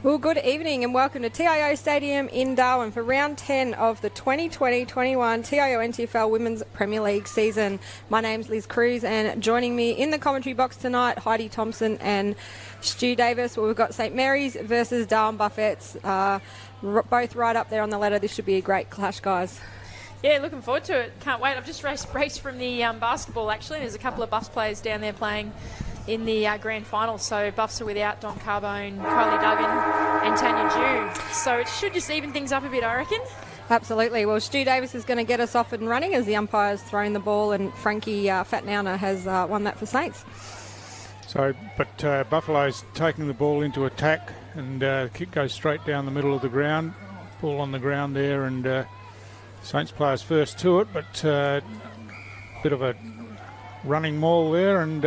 Well, good evening and welcome to TIO Stadium in Darwin for round 10 of the 2020-21 TIO NTFL Women's Premier League season. My name's Liz Cruz, and joining me in the commentary box tonight, Heidi Thompson and Stu Davis. Well, we've got St Mary's versus Darwin Buffets, both right up there on the ladder. This should be a great clash, guys. Yeah, looking forward to it. Can't wait. I've just raced from the basketball, actually. There's a couple of Buffs players down there playing in the grand final. So Buffs are without Don Carbone, Kylie Duggan and Tanya Dew. So it should just even things up a bit, I reckon. Absolutely. Well, Stu Davis is going to get us off and running as the umpire's thrown the ball, and Frankie Fatnauna has won that for Saints. So, but Buffalo's taking the ball into attack, and kick goes straight down the middle of the ground. Ball on the ground there, and Saints players first to it, but bit of a running maul there, and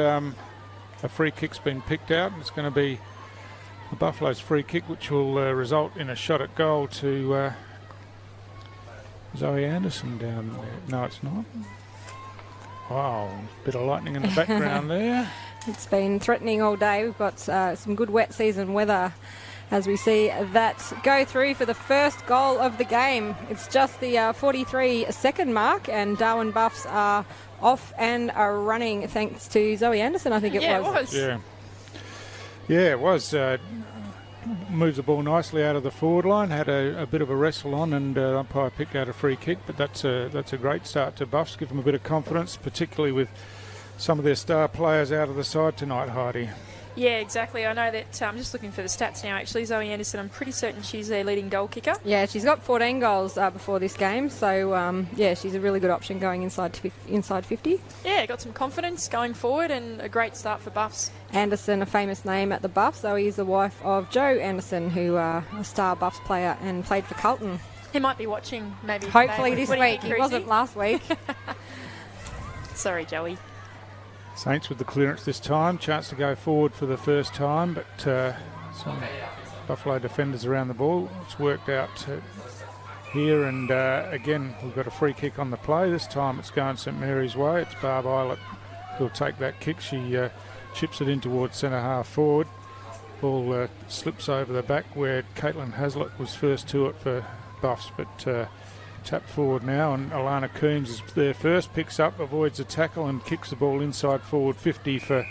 a free kick's been picked out, and it's going to be the Buffalo's free kick, which will result in a shot at goal to Zoe Anderson down there. No, it's not. Wow, bit of lightning in the background there. It's been threatening all day. We've got some good wet season weather as we see that go through for the first goal of the game. It's just the 43-second mark, and Darwin Buffs are off and are running thanks to Zoe Anderson, I think it was. Yeah, it was. Yeah, it was. Moved the ball nicely out of the forward line, had a bit of a wrestle on, and umpire picked out a free kick, but that's a great start to Buffs, give them a bit of confidence, particularly with some of their star players out of the side tonight, Heidi. Yeah, exactly. I know that I'm just looking for the stats now, actually. Zoe Anderson, I'm pretty certain she's their leading goal kicker. Yeah, she's got 14 goals before this game, so yeah, she's a really good option going inside 50. Yeah, got some confidence going forward and a great start for Buffs. Anderson, a famous name at the Buffs. Zoe is the wife of Joe Anderson, who a star Buffs player and played for Carlton. He might be watching, maybe. Hopefully this week. He wasn't last week. Sorry, Joey. Saints with the clearance this time, chance to go forward for the first time, but some Buffalo defenders around the ball. It's worked out here, and again we've got a free kick on the play. This time it's going St Mary's way. It's Barb Eilert who'll take that kick. She chips it in towards centre half forward. Ball slips over the back where Caitlin Haslett was first to it for Buffs, but tapped forward now, and Alana Coombs is there first, picks up, avoids a tackle and kicks the ball inside forward 50 for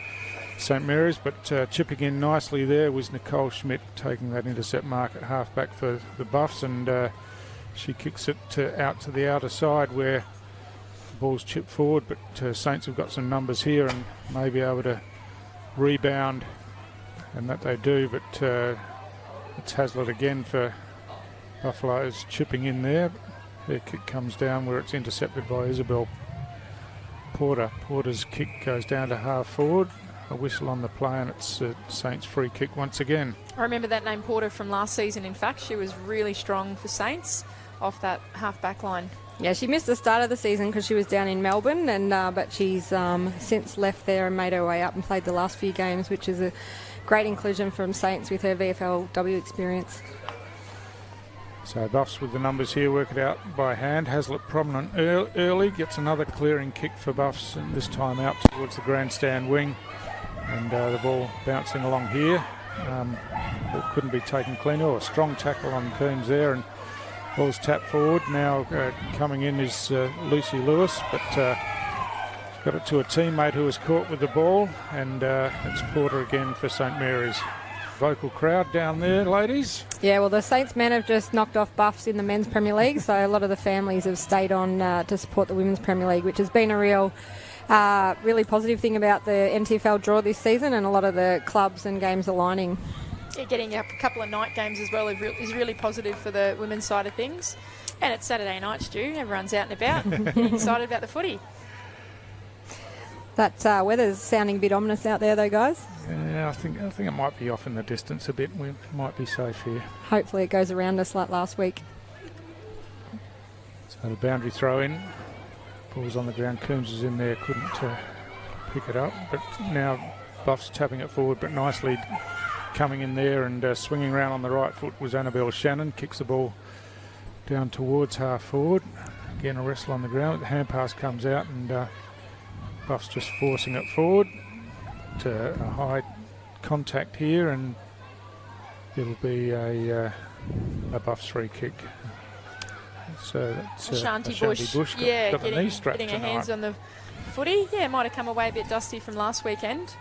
St Mary's, but chipping in nicely there was Nicole Schmidt taking that intercept mark at half back for the Buffs, and she kicks it out to the outer side where the ball's chipped forward, but Saints have got some numbers here and may be able to rebound, and that they do, but it's Haslett again for Buffalo's chipping in there. Their kick comes down where it's intercepted by Isabel Porter. Porter's kick goes down to half forward. A whistle on the play, and it's a Saints free kick once again. I remember that name, Porter, from last season. In fact, she was really strong for Saints off that half-back line. Yeah, she missed the start of the season because she was down in Melbourne, and but she's since left there and made her way up and played the last few games, which is a great inclusion from Saints with her VFLW experience. So Buffs with the numbers here, work it out by hand. Haslett prominent early, gets another clearing kick for Buffs, and this time out towards the grandstand wing. And the ball bouncing along here. It couldn't be taken clean. Oh, a strong tackle on Coombs there, and ball's tapped forward. Now coming in is Lucy Lewis, but got it to a teammate who was caught with the ball, and it's Porter again for St Mary's. Vocal crowd down there, ladies. Yeah, well, the Saints men have just knocked off Buffs in the Men's Premier League, so a lot of the families have stayed on to support the Women's Premier League, which has been a really positive thing about the NTFL draw this season, and a lot of the clubs and games aligning. Yeah, getting a couple of night games as well is really positive for the women's side of things. And it's Saturday night, Stu. Everyone's out and about, getting excited about the footy. That weather's sounding a bit ominous out there, though, guys. Yeah, I think it might be off in the distance a bit. We might be safe here. Hopefully it goes around us like last week. So the boundary throw in. Ball's on the ground. Coombs is in there, couldn't pick it up. But now Buff's tapping it forward, but nicely coming in there and swinging around on the right foot was Annabelle Shannon. Kicks the ball down towards half forward. Again, a wrestle on the ground. The hand pass comes out, and Buff's just forcing it forward. But, a high contact here, and it'll be a Buffs free kick. So that's Ashanti Bush. Bush. Got the knee strapped getting her tonight. hands on the footy. Yeah, might have come away a bit dusty from last weekend.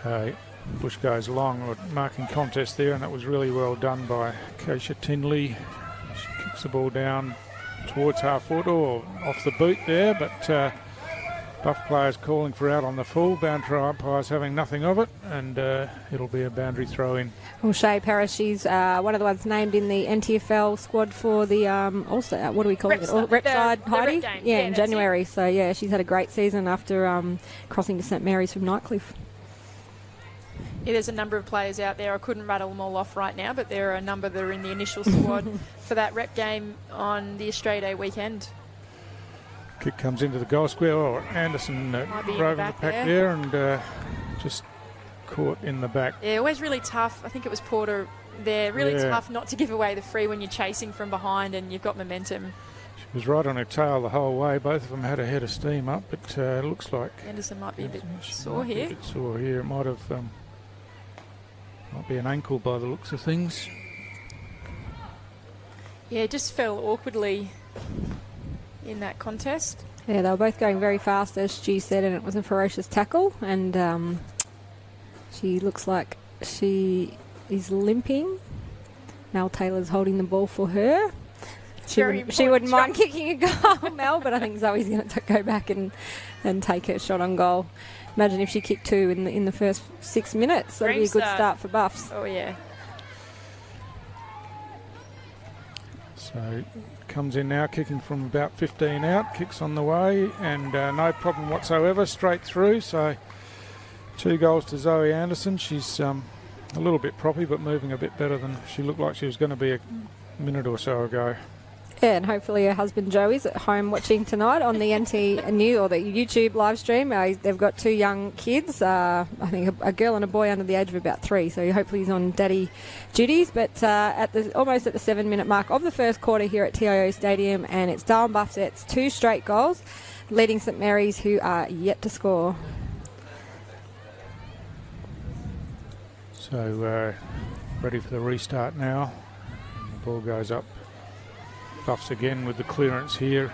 So Bush goes long, marking contest there, and that was really well done by Keisha Tinley. She kicks the ball down towards half foot or off the boot there, but Buff players calling for out on the full. Boundary umpires having nothing of it, and it'll be a boundary throw in. Well, Shay Parrish, she's one of the ones named in the NTFL squad for the also what do we call it? Repside Heidi? Yeah, in January. So yeah, she's had a great season after crossing to St Mary's from Nightcliff. Yeah, there's a number of players out there. I couldn't rattle them all off right now, but there are a number that are in the initial squad for that rep game on the Australia Day weekend. Kick comes into the goal square. Oh, Anderson drove in the pack there and just caught in the back. Yeah, always really tough. I think it was Porter there. Really tough not to give away the free when you're chasing from behind and you've got momentum. She was right on her tail the whole way. Both of them had a head of steam up, but it looks like Anderson might be a bit sore here. A bit sore here. It might have might be an ankle by the looks of things. Yeah, it just fell awkwardly in that contest. Yeah, they were both going very fast, as Stu said, and it was a ferocious tackle. And she looks like she is limping. Mel Taylor's holding the ball for her. She wouldn't mind kicking a goal, Mel, but I think Zoe's going to go back and take her shot on goal. Imagine if she kicked two in the first 6 minutes. That'd be a good start for Buffs. Oh, yeah. So comes in now, kicking from about 15 out, kicks on the way, and no problem whatsoever, straight through. So 2 goals to Zoe Anderson. She's a little bit proppy, but moving a bit better than she looked like she was going to be a minute or so ago. Yeah, and hopefully her husband Joey's at home watching tonight on the NT New or the YouTube live stream. They've got 2 young kids, I think a girl and a boy under the age of about 3. So hopefully he's on daddy duties. But almost at the 7-minute mark of the first quarter here at TIO Stadium, and it's Darwin Buffs 2 straight goals, leading St Mary's, who are yet to score. So ready for the restart now. And the ball goes up. Buffs again with the clearance here,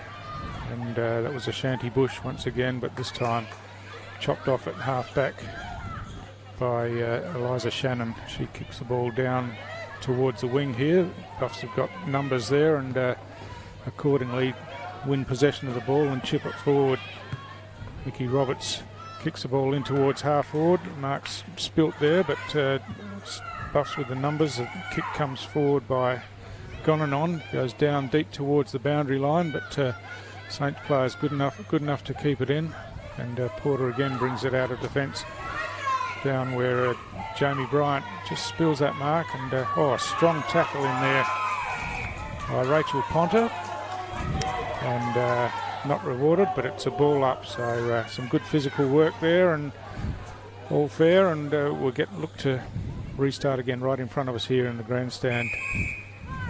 and that was Ashanti Bush once again, but this time chopped off at half back by Eliza Shannon. She kicks the ball down towards the wing here. Buffs have got numbers there and accordingly win possession of the ball and chip it forward. Mickey Roberts kicks the ball in towards half forward. Mark's spilt there, but Buffs with the numbers. The kick comes forward by Gonanon, goes down deep towards the boundary line, but Saints players good enough to keep it in, and Porter again brings it out of defence down where Jamie Bryant just spills that mark, and a strong tackle in there by Rachel Ponter, and not rewarded, but it's a ball up, so some good physical work there and all fair, and we'll look to restart again right in front of us here in the grandstand.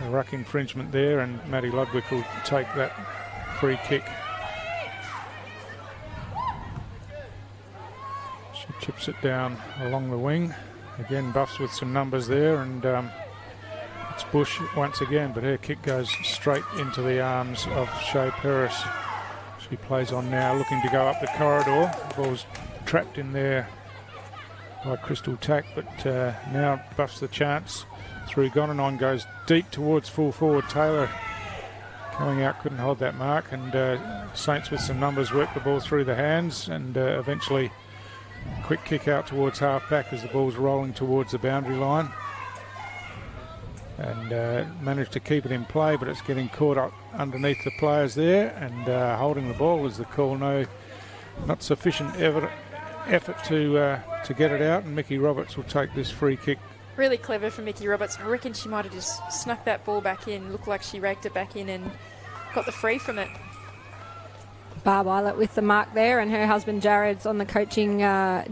A ruck infringement there, and Maddie Ludwig will take that free kick. She chips it down along the wing. Again, Buffs with some numbers there, and it's Bush once again, but her kick goes straight into the arms of Shay Paris. She plays on now, looking to go up the corridor. The ball's trapped in there by Crystal Tack, but now Buffs the chance. Through Gonanon, goes deep towards full forward. Taylor coming out, couldn't hold that mark, and Saints with some numbers work the ball through the hands, and eventually quick kick out towards half back as the ball's rolling towards the boundary line, and managed to keep it in play, but it's getting caught up underneath the players there, and holding the ball is the call. Not sufficient effort to get it out, and Mickey Roberts will take this free kick. Really clever from Mickey Roberts. I reckon she might have just snuck that ball back in. Looked like she raked it back in and got the free from it. Barb Eilert with the mark there, and her husband Jared's on the coaching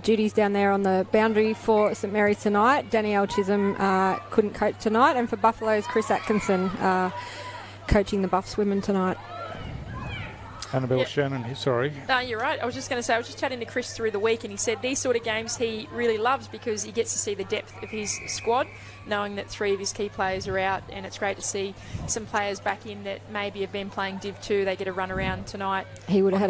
duties down there on the boundary for St Mary's tonight. Danielle Chisholm couldn't coach tonight, and for Buffalo's Chris Atkinson coaching the Buffs women tonight. Annabelle Shannon, sorry. No, you're right. I was just going to say, I was just chatting to Chris through the week, and he said these sort of games he really loves because he gets to see the depth of his squad, knowing that 3 of his key players are out, and it's great to see some players back in that maybe have been playing Div 2. They get a run around tonight. He would have had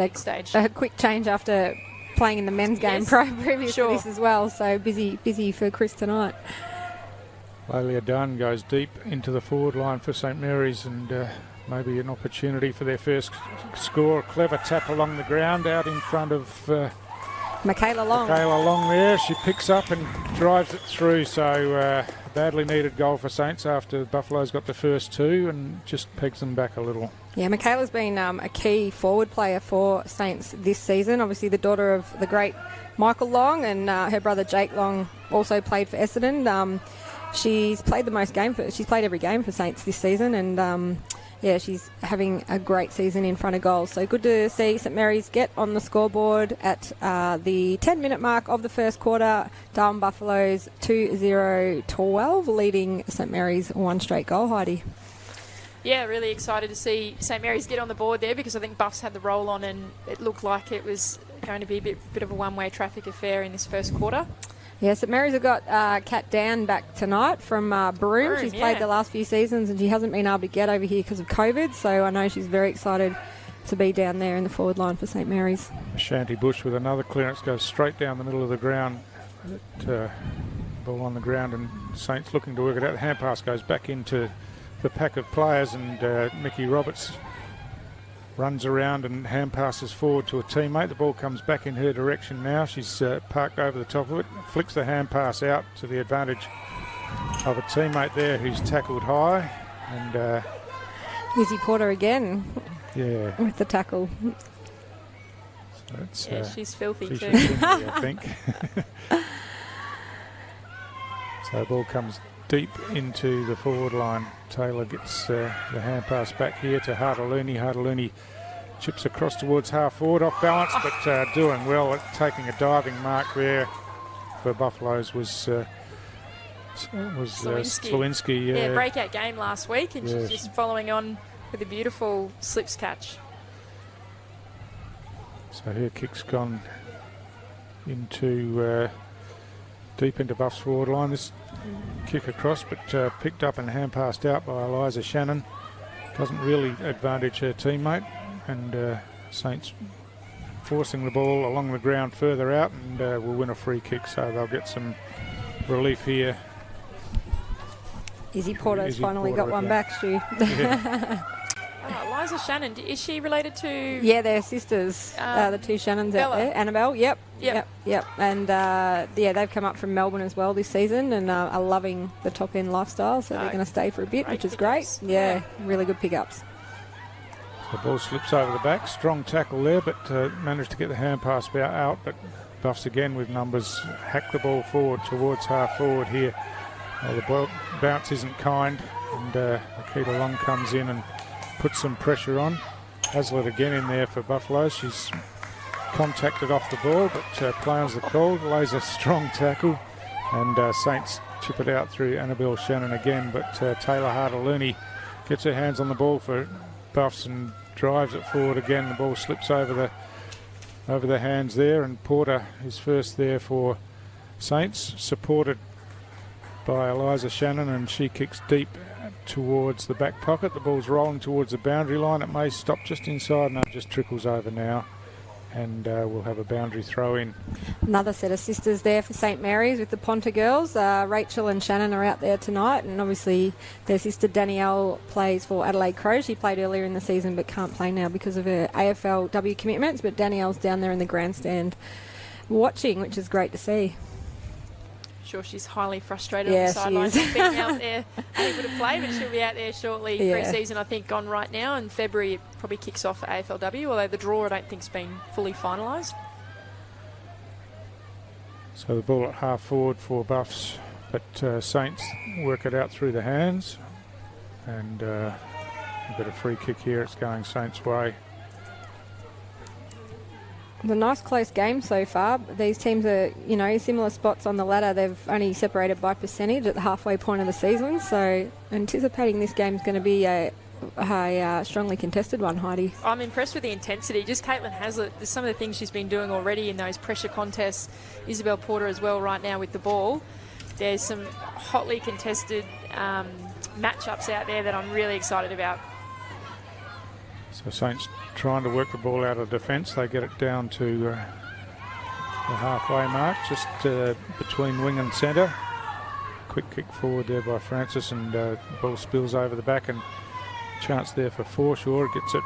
a quick change after playing in the men's game previous to this as well, so busy for Chris tonight. Lelia Dunn goes deep into the forward line for St Mary's, and maybe an opportunity for their first score. A clever tap along the ground out in front of Michaela Long. Michaela Long there. She picks up and drives it through. So badly needed goal for Saints after Buffalo's got the first 2 and just pegs them back a little. Yeah, Michaela's been a key forward player for Saints this season. Obviously the daughter of the great Michael Long, and her brother Jake Long also played for Essendon. She's played the most she's played every game for Saints this season, and yeah, she's having a great season in front of goals. So good to see St Mary's get on the scoreboard at the 10-minute mark of the first quarter. Darwin Buffaloes 2-0-12, leading St Mary's 1 straight goal, Heidi. Yeah, really excited to see St Mary's get on the board there, because I think Buffs had the roll on and it looked like it was going to be a bit of a one-way traffic affair in this first quarter. Yeah, St Mary's have got Kat Down back tonight from Broome. She's played the last few seasons and she hasn't been able to get over here because of COVID, so I know she's very excited to be down there in the forward line for St Mary's. Shanty Bush with another clearance goes straight down the middle of the ground. Ball on the ground, and Saints looking to work it out. The hand pass goes back into the pack of players, and Mickey Roberts runs around and hand passes forward to a teammate. The ball comes back in her direction now. She's parked over the top of it, flicks the hand pass out to the advantage of a teammate there who's tackled high. And Izzy Porter again. Yeah. With the tackle. So that's, she's filthy too. I think. So the ball comes deep into the forward line. Taylor gets the hand pass back here to Hartaluni. Hartaluni chips across towards half forward, off balance, but doing well at taking a diving mark there for Buffaloes was Slawinski. Yeah, breakout game last week, and she's just following on with a beautiful slips catch. So her kick's gone into deep into Buff's forward line. This kick across, but picked up and hand passed out by Eliza Shannon. Doesn't really advantage her teammate, and Saints forcing the ball along the ground further out, and will win a free kick, so they'll get some relief here. Izzy Porter's finally got one back, Stu. Yeah. Eliza Shannon, is she related to... Yeah, they're sisters, the two Shannons out there. Annabelle, yep. And they've come up from Melbourne as well this season and are loving the top-end lifestyle, so they're going to stay for a bit, which is great. Yeah, really good pickups. The ball slips over the back. Strong tackle there, but managed to get the hand pass out, but Buffs again with numbers hack the ball forward towards half forward here. Well, the bounce isn't kind, and Akita Long comes in and puts some pressure on. Hazlitt again in there for Buffalo. She's contacted off the ball, but plans the call, lays a strong tackle, and Saints chip it out through Annabelle Shannon again, but Taylor Hartaluni gets her hands on the ball for Buffs and drives it forward again. The ball slips over the hands there, and Porter is first there for Saints, supported by Eliza Shannon, and she kicks deep towards the back pocket. The ball's rolling towards the boundary line. It may stop just inside, and it just trickles over now, and we'll have a boundary throw in. Another set of sisters there for St Mary's with the Ponta girls. Rachel and Shannon are out there tonight, and obviously their sister Danielle plays for Adelaide Crows. She played earlier in the season but can't play now because of her AFLW commitments, but Danielle's down there in the grandstand watching, which is great to see. Sure, she's highly frustrated on the sidelines being out there able to play, but she'll be out there shortly. Pre-season, I think, gone right now. In February, it probably kicks off for AFLW, although the draw I don't think's been fully finalised. So the ball at half forward for Buffs, but Saints work it out through the hands, and a bit of free kick here. It's going Saints' way. A nice close game so far. These teams are, similar spots on the ladder. They've only separated by percentage at the halfway point of the season. So anticipating this game's going to be a a strongly contested one, Heidi. I'm impressed with the intensity. Just Caitlin Hazlitt, there's some of the things she's been doing already in those pressure contests. Isabel Porter as well right now with the ball. There's some hotly contested matchups out there that I'm really excited about. So Saints trying to work the ball out of defence. They get it down to the halfway mark, just between wing and centre. Quick kick forward there by Francis, and the ball spills over the back, and chance there for Forshaw. Gets it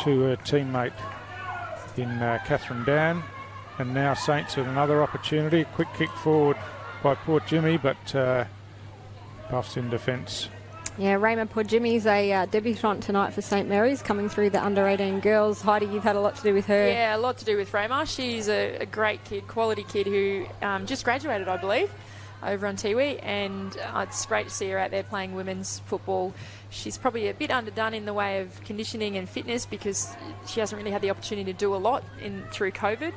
to her teammate in Catherine Dan, and now Saints with another opportunity. Quick kick forward by Port Jimmy, but Buffs in defence. Yeah, Rayma Pojimi's a debutant tonight for St Mary's, coming through the under-18 girls. Heidi, you've had a lot to do with her. Yeah, a lot to do with Rayma. She's a great kid, quality kid who just graduated, I believe, over on Tiwi, and it's great to see her out there playing women's football. She's probably a bit underdone in the way of conditioning and fitness because she hasn't really had the opportunity to do a lot through COVID.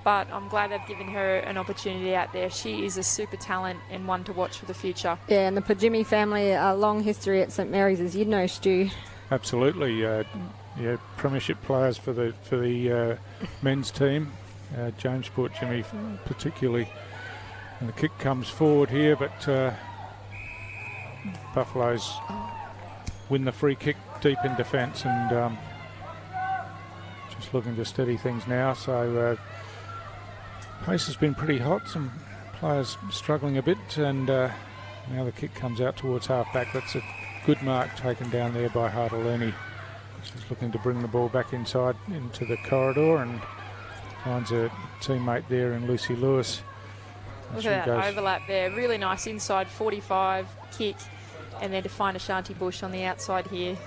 But I'm glad they've given her an opportunity out there. She is a super talent and one to watch for the future. Yeah, and the Pajimi family, a long history at St Mary's, as you know, Stu. Absolutely. Yeah, premiership players for the men's team. Jamesport Jimmy particularly. And the kick comes forward here, but Buffaloes win the free kick deep in defence, and just looking to steady things now. So pace has been pretty hot, some players struggling a bit, and now the kick comes out towards half-back. That's a good mark taken down there by Hartaluni. She's looking to bring the ball back inside into the corridor, and finds a teammate there in Lucy Lewis. Look at that overlap there. Really nice inside 45 kick, and then to find Ashanti Bush on the outside here.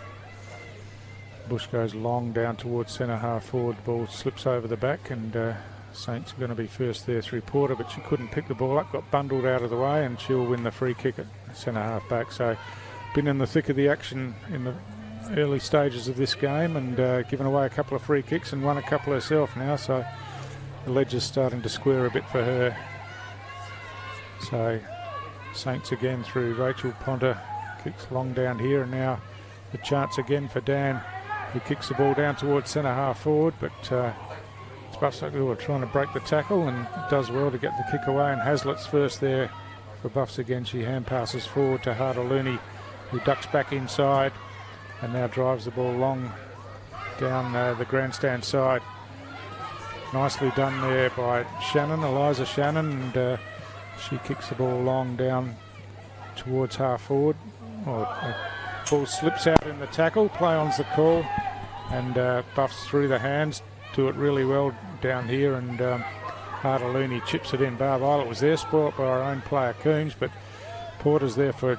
Bush goes long down towards centre half forward. Ball slips over the back, and Saints are going to be first there through Porter, but she couldn't pick the ball up, got bundled out of the way, and she'll win the free kick at centre half back. So been in the thick of the action in the early stages of this game, and given away a couple of free kicks and won a couple herself now, so the ledge is starting to square a bit for her. So Saints again through Rachel Ponter, kicks long down here, and now the chance again for Dan, who kicks the ball down towards centre half forward, but it's Buffs who are trying to break the tackle, and does well to get the kick away, and Hazlitt's first there for Buffs again. She hand passes forward to Hartaluni, who ducks back inside and now drives the ball long down the grandstand side. Nicely done there by Shannon, Eliza Shannon, and she kicks the ball long down towards half forward. Ball slips out in the tackle, play on's the call, and Buffs through the hands, do it really well down here, and Hartaluni chips it in. Barb Eilert was there, spoilt by our own player Coombs, but Porter's there for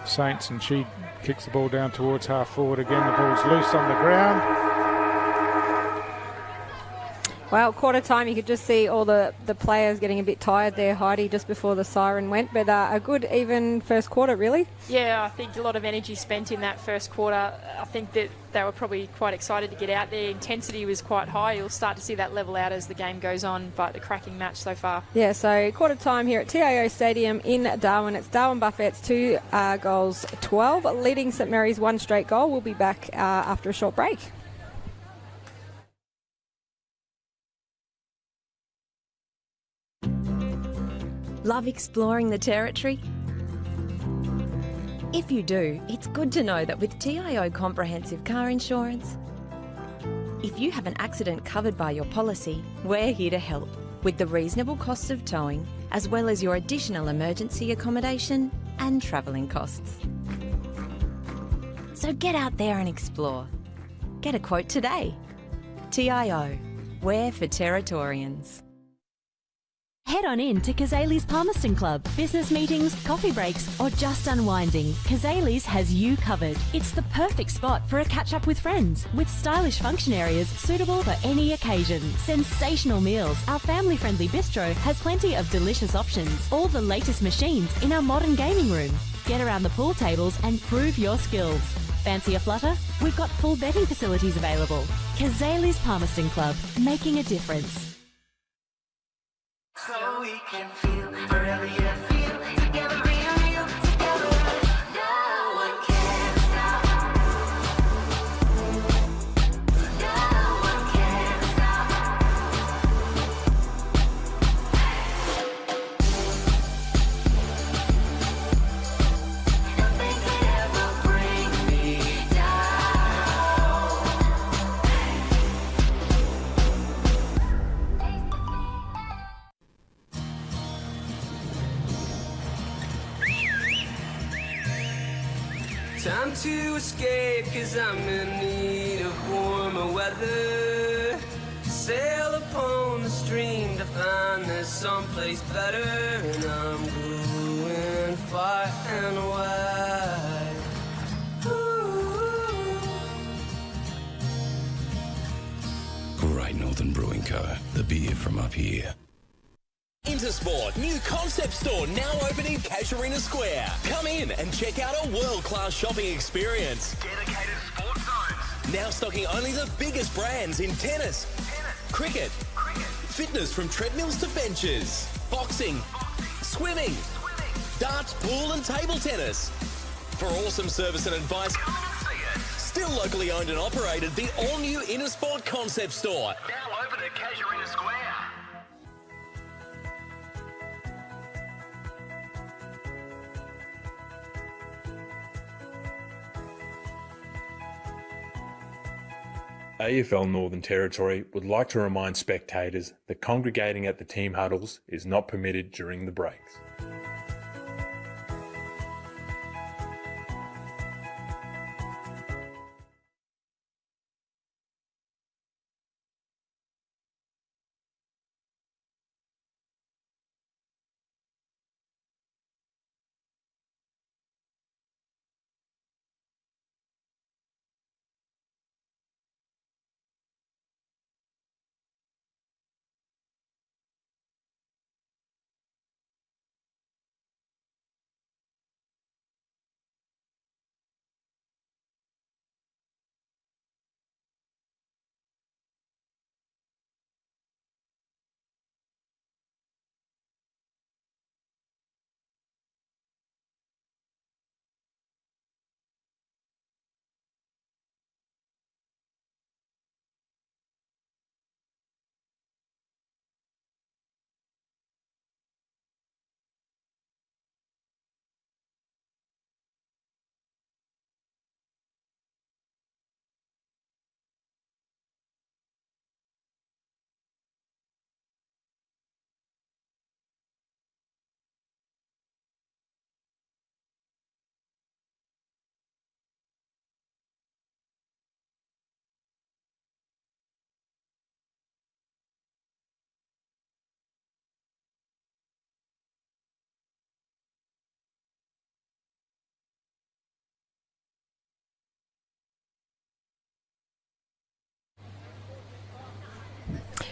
Saints, and she kicks the ball down towards half forward again. The ball's loose on the ground. Well, quarter time, you could just see all the players getting a bit tired there, Heidi, just before the siren went. But a good, even first quarter, really. Yeah, I think a lot of energy spent in that first quarter. I think that they were probably quite excited to get out there. Intensity was quite high. You'll start to see that level out as the game goes on, but a cracking match so far. Yeah, so quarter time here at TIO Stadium in Darwin. It's Darwin Buffets 2 goals 12, leading St Mary's 1 straight goal. We'll be back after a short break. Love exploring the territory? If you do, it's good to know that with TIO Comprehensive Car Insurance, if you have an accident covered by your policy, we're here to help with the reasonable costs of towing, as well as your additional emergency accommodation and travelling costs. So get out there and explore. Get a quote today. TIO, we're for Territorians. Head on in to Kazali's Palmerston Club. Business meetings, coffee breaks, or just unwinding, Kazali's has you covered. It's the perfect spot for a catch-up with friends, with stylish function areas suitable for any occasion. Sensational meals. Our family-friendly bistro has plenty of delicious options. All the latest machines in our modern gaming room. Get around the pool tables and prove your skills. Fancy a flutter? We've got full betting facilities available. Kazali's Palmerston Club, making a difference. So we can feel forever, yeah, feel together, real, together. No one can stop. Time to escape, cause I'm in need of warmer weather. Sail upon the stream to find there's someplace better. And I'm going far and wide. Ooh. Great Northern Brewing Co. The beer from up here. Intersport, new concept store now open in Casuarina Square. Come in and check out a world-class shopping experience. Dedicated sports zones. Now stocking only the biggest brands in tennis, cricket, fitness from treadmills to benches, boxing, swimming, darts, pool and table tennis. For awesome service and advice, still locally owned and operated, the all-new Intersport concept store. Now open at Casuarina Square. AFL Northern Territory would like to remind spectators that congregating at the team huddles is not permitted during the breaks.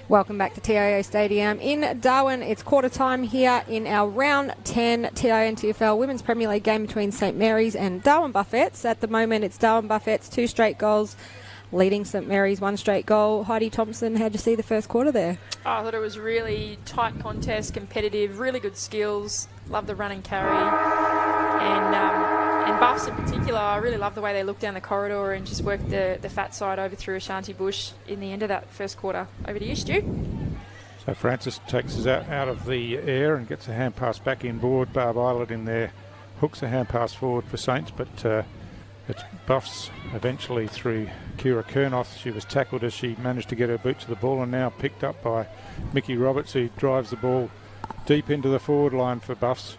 Welcome back to TIO Stadium in Darwin. It's quarter time here in our round 10 TIO NTFL Women's Premier League game between St Mary's and Darwin Buffets. At the moment, it's Darwin Buffets 2 straight goals, leading St Mary's 1 straight goal. Heidi Thompson, how'd you see the first quarter there? Oh, I thought it was really tight contest, competitive, really good skills. Love the run and carry. And Buffs in particular, I really love the way they looked down the corridor and just worked the fat side over through Ashanti Bush in the end of that first quarter. Over to you, Stu. So Francis takes us out of the air and gets a hand pass back inboard. Barb Eilert in there hooks a hand pass forward for Saints, but it's Buffs eventually through Kira Kernoth. She was tackled as she managed to get her boot to the ball and now picked up by Mickey Roberts, who drives the ball deep into the forward line for Buffs.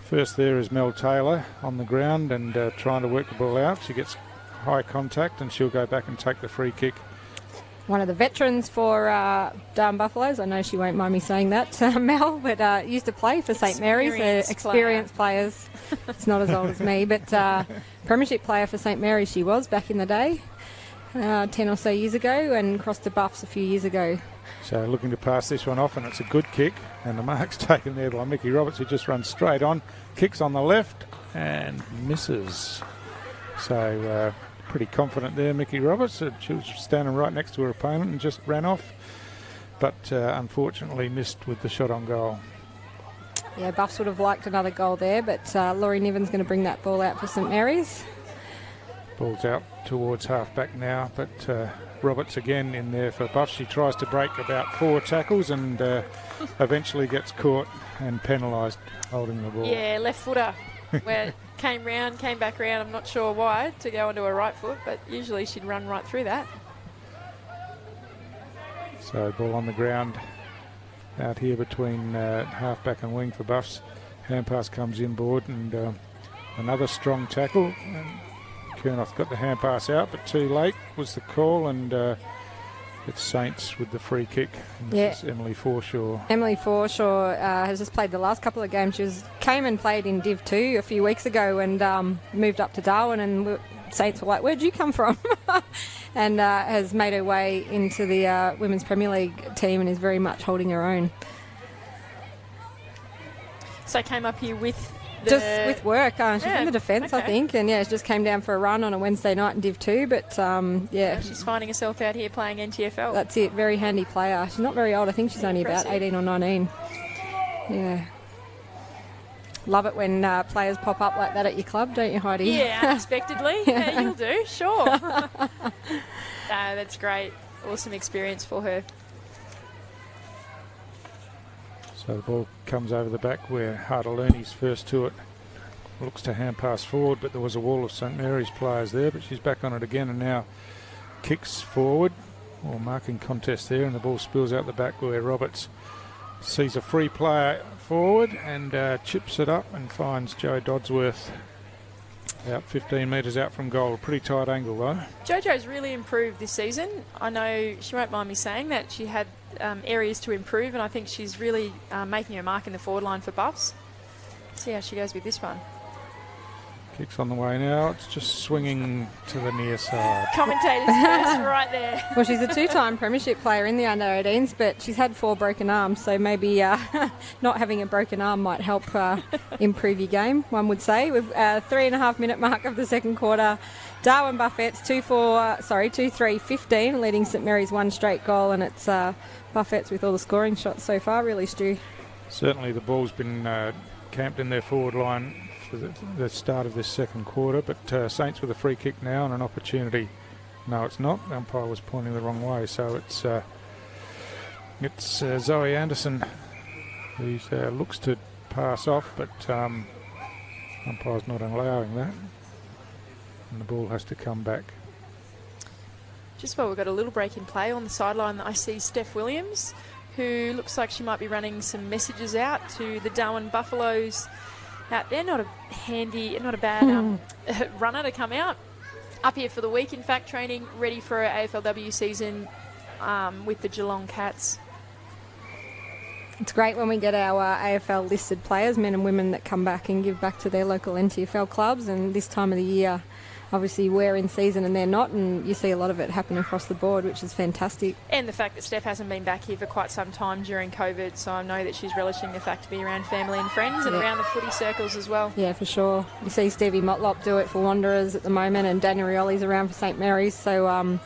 First there is Mel Taylor on the ground and trying to work the ball out. She gets high contact and she'll go back and take the free kick. One of the veterans for Darwin Buffaloes. I know she won't mind me saying that, Mel, but used to play for St Mary's. Experienced players. It's not as old as me, but premiership player for St Mary's she was back in the day, 10 or so years ago, and crossed to Buffs a few years ago. So looking to pass this one off, and it's a good kick, and the mark's taken there by Mickey Roberts, who just runs straight on, kicks on the left and misses. So pretty confident there, Mickey Roberts. She was standing right next to her opponent and just ran off, but unfortunately missed with the shot on goal. Yeah, Buffs would have liked another goal there, but Laurie Niven's going to bring that ball out for St Mary's. Ball's out towards half-back now, but Roberts again in there for Buffs. She tries to break about 4 tackles and eventually gets caught and penalised holding the ball. Yeah, left footer, where it came back round. I'm not sure why, to go onto her right foot, but usually she'd run right through that. So ball on the ground out here between half-back and wing for Buffs. Hand pass comes inboard and another strong tackle. And Kernoth got the hand pass out, but too late was the call, and it's Saints with the free kick. And this is Emily Forshaw. Emily Forshaw has just played the last couple of games. She came and played in Div 2 a few weeks ago and moved up to Darwin, and Saints were like, where'd you come from? And has made her way into the Women's Premier League team and is very much holding her own. So came up here with with work. She's in the defence, I think, and she just came down for a run on a Wednesday night in Div 2. But she's finding herself out here playing NTFL. That's it. Very handy player. She's not very old. I think she's only about 18 or 19. Yeah. Love it when players pop up like that at your club, don't you, Heidi? Yeah, unexpectedly. Yeah, you'll do. Sure. That's great. Awesome experience for her. So the ball comes over the back where Hartaluni's first to it. Looks to hand pass forward, but there was a wall of St Mary's players there, but she's back on it again and now kicks forward. Or marking contest there, and the ball spills out the back where Roberts sees a free player forward and chips it up and finds Joe Dodsworth about 15 metres out from goal. A pretty tight angle though. JoJo's really improved this season. I know she won't mind me saying that. She had areas to improve, and I think she's really making her mark in the forward line for Buffs. See how she goes with this one. Kicks on the way now. It's just swinging to the near side. Commentator's first right there. Well, she's a two-time premiership player in the under-18s, but she's had 4 broken arms, so maybe not having a broken arm might help improve your game, one would say. With 3.5-minute mark of the second quarter, Darwin Buffett's 2-3-15, leading St Mary's 1 straight goal, and it's Buffett's with all the scoring shots so far, really, Stu. Certainly the ball's been camped in their forward line for the start of this second quarter, but Saints with a free kick now and an opportunity. No, it's not. The umpire was pointing the wrong way, so it's Zoe Anderson who looks to pass off, but umpire's not allowing that, and the ball has to come back. Just while we've got a little break in play on the sideline, I see Steph Williams, who looks like she might be running some messages out to the Darwin Buffaloes out there. Not a bad runner to come out. Up here for the week, in fact, training, ready for our AFLW season with the Geelong Cats. It's great when we get our AFL listed players, men and women, that come back and give back to their local NTFL clubs, and this time of the year, obviously we're in season and they're not, and you see a lot of it happen across the board, which is fantastic. And the fact that Steph hasn't been back here for quite some time during COVID, so I know that she's relishing the fact to be around family and friends and around the footy circles as well. Yeah, for sure. You see Stevie Motlop do it for Wanderers at the moment, and Daniel Rioli's around for St Mary's, so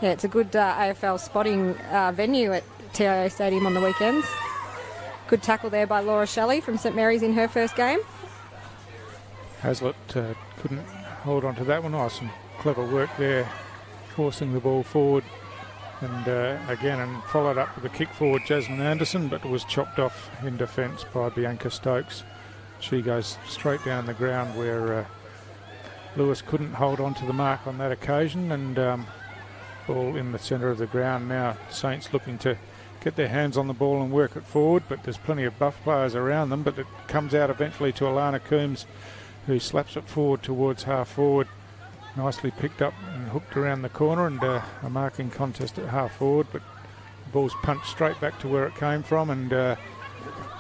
it's a good AFL spotting venue at TIO Stadium on the weekends. Good tackle there by Laura Shelley from St Mary's in her first game. Hazlitt couldn't hold on to that one. Some clever work there, forcing the ball forward, and again followed up with a kick forward, Jasmine Anderson, but was chopped off in defence by Bianca Stokes. She goes straight down the ground where Lewis couldn't hold on to the mark on that occasion, and ball in the centre of the ground now. Saints looking to get their hands on the ball and work it forward, but there's plenty of Buff players around them, but it comes out eventually to Alana Coombs, who slaps it forward towards half forward. Nicely picked up and hooked around the corner, and a marking contest at half forward, but the ball's punched straight back to where it came from, and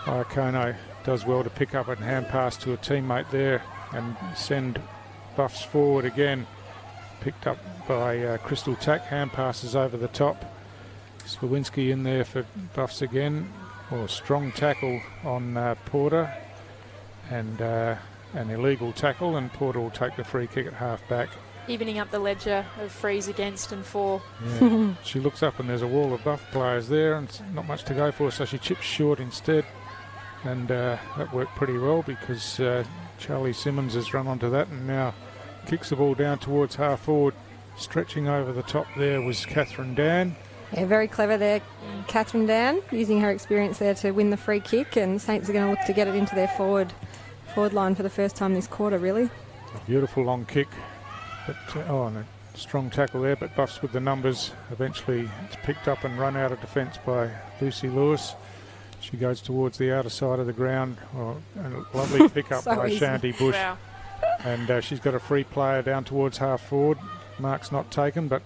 Iakono does well to pick up and hand pass to a teammate there and send Buffs forward again. Picked up by Crystal Tack, hand passes over the top. Slawinski in there for Buffs again, or strong tackle on Porter, and an illegal tackle, and Porter will take the free kick at half back. Evening up the ledger of frees against and for. Yeah. She looks up and there's a wall of Buff players there, and it's not much to go for, so she chips short instead, and that worked pretty well because Charlie Simmons has run onto that and now kicks the ball down towards half forward. Stretching over the top there was Catherine Dan. Yeah, very clever there, Catherine Dan, using her experience there to win the free kick, and Saints are going to look to get it into their forward line for the first time this quarter, really. A beautiful long kick, but and a strong tackle there, but Buffs with the numbers. Eventually it's picked up and run out of defence by Lucy Lewis. She goes towards the outer side of the ground. And a lovely pick up So by easy. Shanti Bush. Wow. And she's got a free player down towards half forward. Mark's not taken, but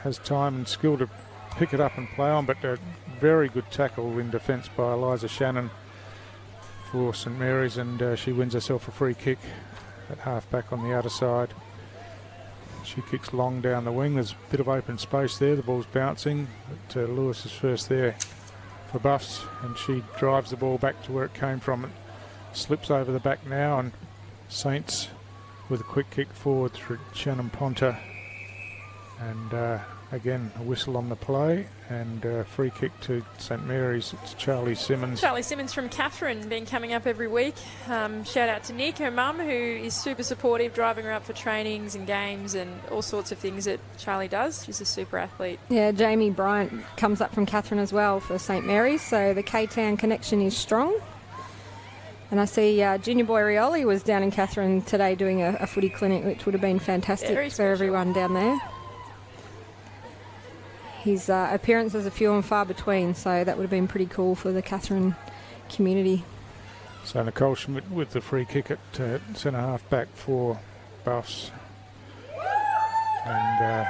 has time and skill to pick it up and play on. But a very good tackle in defence by Eliza Shannon for St Mary's, and she wins herself a free kick at half back on the outer side. She kicks long down the wing. There's a bit of open space there. The ball's bouncing, but Lewis is first there for Buffs, and she drives the ball back to where it came from. It slips over the back now, and Saints with a quick kick forward through Shannon Ponter. And again, a whistle on the play, and free kick to St Mary's. It's Charlie Simmons. Charlie Simmons from Catherine, been coming up every week. Shout out to Nick, her mum, who is super supportive, driving her up for trainings and games and all sorts of things that Charlie does. She's a super athlete. Yeah, Jamie Bryant comes up from Catherine as well for St Mary's, so the K-Town connection is strong. And I see Junior Boy Rioli was down in Catherine today doing a footy clinic, which would have been fantastic for everyone down there. His appearances are few and far between, so that would have been pretty cool for the Catherine community. So Nicole Schmidt with the free kick at centre half back for Buffs. And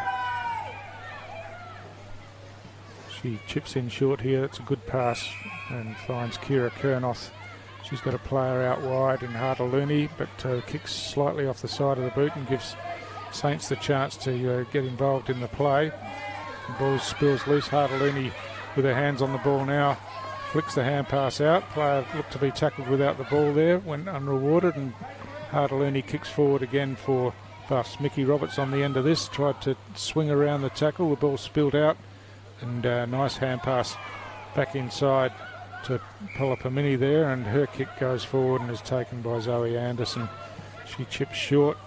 she chips in short here. It's a good pass and finds Kira Kernoth. She's got a player out wide in Hartaluni, but kicks slightly off the side of the boot and gives Saints the chance to get involved in the play. The ball spills loose. Hartaluni with her hands on the ball now. Flicks the hand pass out. Player looked to be tackled without the ball there. Went unrewarded, and Hartaluni kicks forward again for Buffs. Mickey Roberts on the end of this. Tried to swing around the tackle. The ball spilled out. And nice hand pass back inside to Pelopamini there. And her kick goes forward and is taken by Zoe Anderson. She chips short.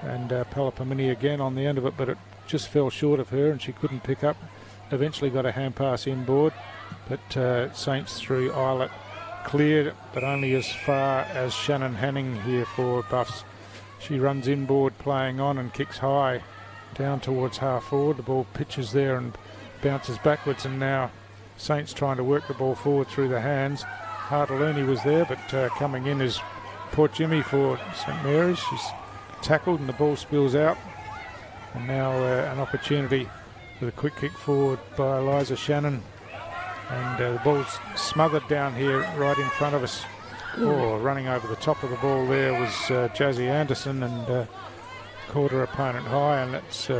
And Pelopamini again on the end of it, but it just fell short of her and she couldn't pick up. Eventually got a hand pass inboard, but Saints through Eilert cleared, but only as far as Shannon Hanning here for Buffs. She runs inboard playing on and kicks high down towards half forward. The ball pitches there and bounces backwards, and now Saints trying to work the ball forward through the hands. Hartaluni was there, but coming in is Port Jimmy for St Mary's. She's tackled and the ball spills out. And now an opportunity with a quick kick forward by Eliza Shannon. And the ball's smothered down here right in front of us. Oh, running over the top of the ball there was Jazzy Anderson, and caught her opponent high, and that's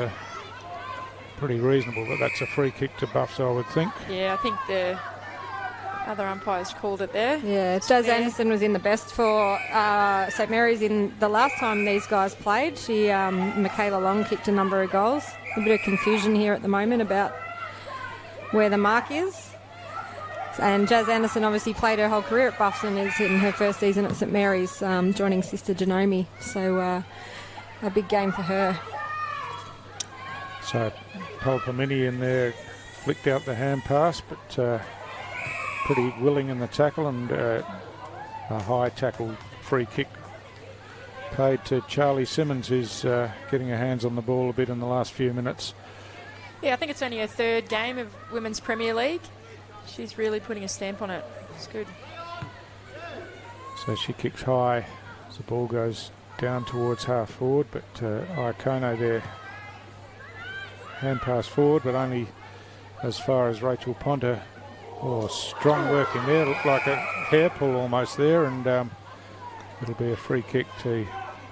pretty reasonable. But that's a free kick to Buffs, I would think. Yeah, I think the other umpires called it there. Yeah, Jazz Anderson was in the best for St Mary's in the last time these guys played. She, Michaela Long, kicked a number of goals. A bit of confusion here at the moment about where the mark is. And Jazz Anderson obviously played her whole career at Buffs and is in her first season at St Mary's, joining sister Janome. So a big game for her. So Pelopamini in there flicked out the hand pass, but pretty willing in the tackle, and a high tackle free kick paid to Charlie Simmons, who's getting her hands on the ball a bit in the last few minutes. Yeah, I think it's only her third game of Women's Premier League. She's really putting a stamp on it. It's good. So she kicks high as the ball goes down towards half forward, but Iacono there. Hand pass forward, but only as far as Rachel Ponter. Oh, strong work in there. Looked like a hair pull almost there, and it'll be a free kick to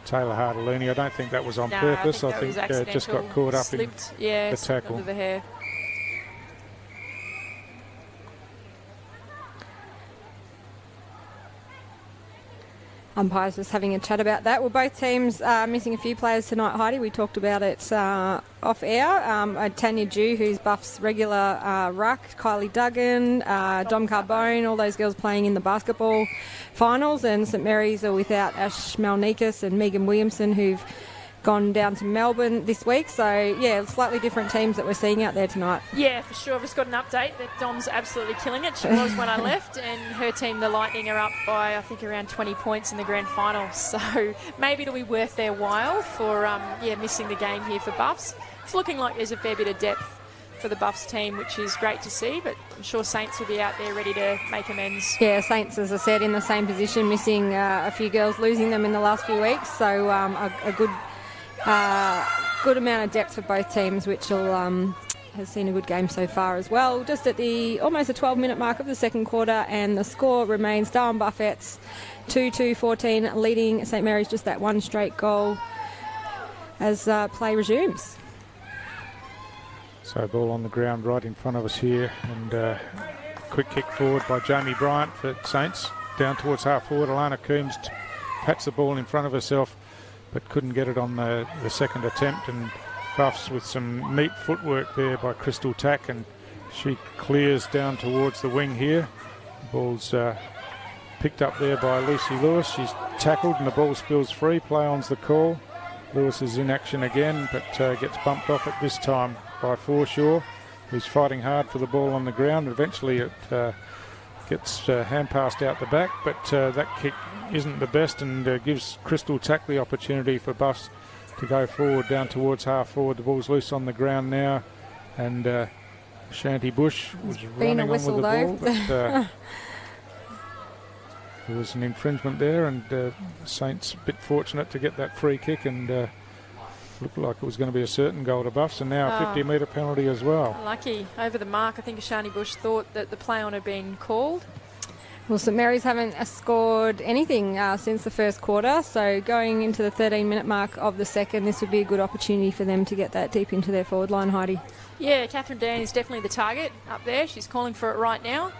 Taylor Hartaluni. I don't think that was on purpose. I think just got caught up in the tackle. Under the hair. Umpires just having a chat about that. Well, both teams missing a few players tonight, Heidi. We talked about it off air. Tanya Dew, who's Buff's regular ruck, Kylie Duggan, Dom Carbone, all those girls playing in the basketball finals. And St Mary's are without Ash Malnikas and Megan Williamson, who've gone down to Melbourne this week. So, yeah, slightly different teams that we're seeing out there tonight. Yeah, for sure. I've just got an update that Dom's absolutely killing it. She was when I left, and her team, the Lightning, are up by, I think, around 20 points in the grand final. So maybe it'll be worth their while for, missing the game here for Buffs. It's looking like there's a fair bit of depth for the Buffs team, which is great to see, but I'm sure Saints will be out there ready to make amends. Yeah, Saints, as I said, in the same position, missing a few girls, losing them in the last few weeks. So a good amount of depth for both teams, which will has seen a good game so far as well. Just at the almost a 12-minute mark of the second quarter, and the score remains Darwin Buffettes 2-14, leading St Mary's just that one straight goal as play resumes. So ball on the ground right in front of us here, and quick kick forward by Jamie Bryant for Saints. Down towards half forward, Alana Coombs pats the ball in front of herself, but couldn't get it on the second attempt, and Buffs with some neat footwork there by Crystal Tack, and she clears down towards the wing here. The ball's picked up there by Lucy Lewis. She's tackled and the ball spills free. Play on's the call. Lewis is in action again, but gets bumped off it this time by Forshaw, who's fighting hard for the ball on the ground. Eventually it gets hand passed out the back, but that kick isn't the best, and gives Crystal Tack the opportunity for Buffs to go forward down towards half forward. The ball's loose on the ground now, and Shanty Bush was running on with the ball, but there was an infringement there, and Saints a bit fortunate to get that free kick, and looked like it was going to be a certain goal to Buffs, and now a 50-metre penalty as well. Lucky over the mark. I think Ashani Bush thought that the play on had been called. Well, St Mary's haven't scored anything since the first quarter, so going into the 13-minute mark of the second, this would be a good opportunity for them to get that deep into their forward line, Heidi. Yeah, Catherine Dan is definitely the target up there. She's calling for it right now.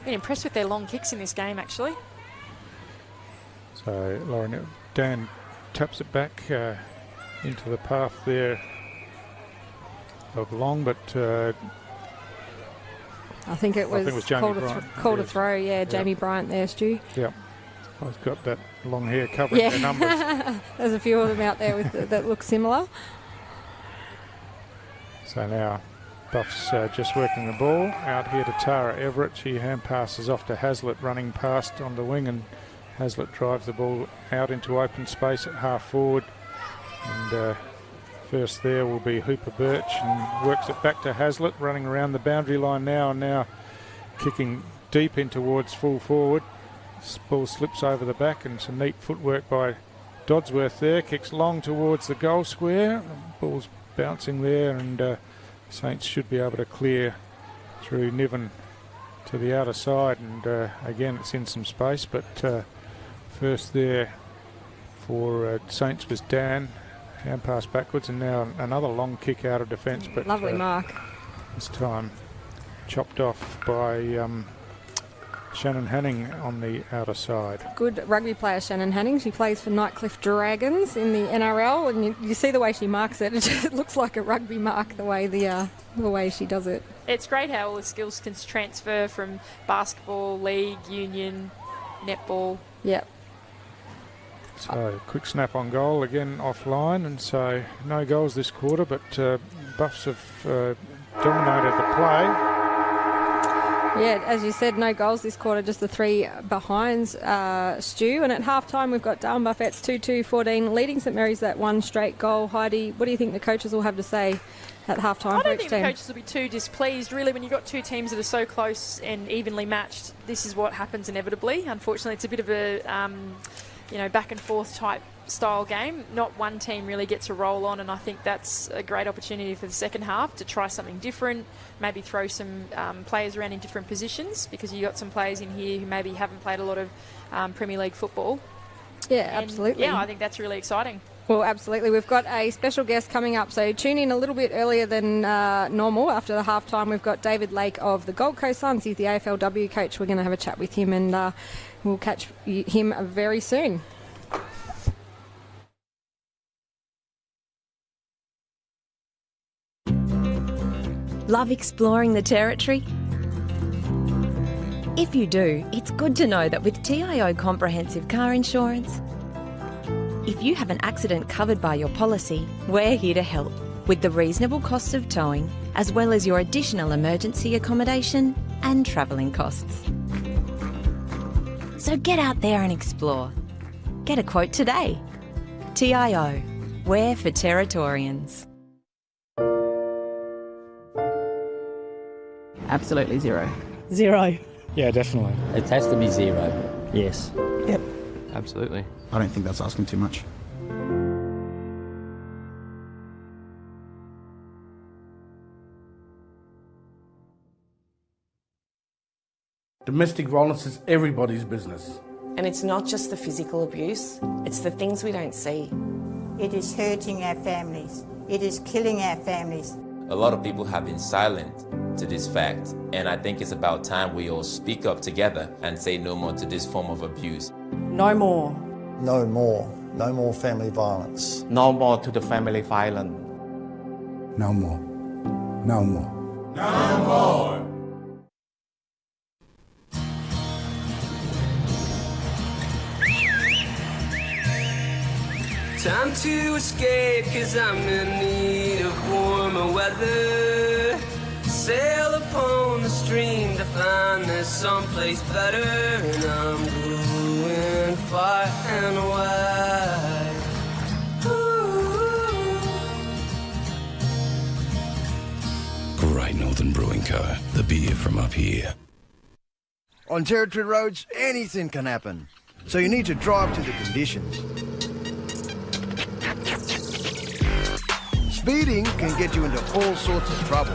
Been impressed with their long kicks in this game, actually. So Lauren Dan taps it back into the path there of long, but I think it was called a throw. Yeah, Jamie Bryant there, Stu. Yep. I've got that long hair covering their numbers. There's a few of them out there with that look similar. So now Buffs just working the ball out here to Tara Everett. She hand passes off to Hazlitt, running past on the wing, and Hazlitt drives the ball out into open space at half forward. And first there will be Hooper Birch, and works it back to Hazlitt, running around the boundary line now, and now kicking deep in towards full forward. This ball slips over the back, and some neat footwork by Dodsworth there. Kicks long towards the goal square. Ball's bouncing there, and Saints should be able to clear through Niven to the outer side, and again it's in some space, but first there for Saints was Dan. Hand pass backwards, and now another long kick out of defence, but lovely mark. This time chopped off by Shannon Hanning on the outer side. Good rugby player, Shannon Hanning. She plays for Nightcliff Dragons in the NRL, and you see the way she marks it. It just looks like a rugby mark, the way she does it. It's great how all the skills can transfer from basketball, league, union, netball. Yep. So quick snap on goal, again offline, and so no goals this quarter, but Buffs have dominated the play. Yeah, as you said, no goals this quarter, just the 3 behinds, Stu. And at half-time, we've got Darwin Buffettes 2-14, leading St Mary's that one straight goal. Heidi, what do you think the coaches will have to say at half-time I for don't each think team? the coaches will be too displeased, really. When you've got two teams that are so close and evenly matched, this is what happens inevitably. Unfortunately, it's a bit of a back and forth type style game. Not one team really gets a roll on, and I think that's a great opportunity for the second half to try something different, maybe throw some players around in different positions, because you got some players in here who maybe haven't played a lot of Premier League football. Yeah, absolutely. Yeah, I think that's really exciting. Well, absolutely. We've got a special guest coming up, so tune in a little bit earlier than normal. After the half-time, we've got David Lake of the Gold Coast Suns. He's the AFLW coach. We're going to have a chat with him, and we'll catch him very soon. Love exploring the territory? If you do, it's good to know that with TIO Comprehensive Car Insurance, if you have an accident covered by your policy, we're here to help with the reasonable costs of towing, as well as your additional emergency accommodation and travelling costs. So get out there and explore. Get a quote today. TIO, we're for Territorians. Absolutely zero. Zero. Yeah, definitely. It has to be zero. Yes. Yep. Absolutely. I don't think that's asking too much. Domestic violence is everybody's business. And it's not just the physical abuse, it's the things we don't see. It is hurting our families. It is killing our families. A lot of people have been silent to this fact, and I think it's about time we all speak up together and say no more to this form of abuse. No more. No more. No more family violence. No more to the family violence. No more. No more. No more. Time to escape, 'cause I'm in need of warmer weather. Sail upon the stream to find there's someplace better. And I'm going far and wide. Great Northern Brewing Co. The beer from up here. On territory roads, anything can happen. So you need to drive to the conditions. Speeding can get you into all sorts of trouble.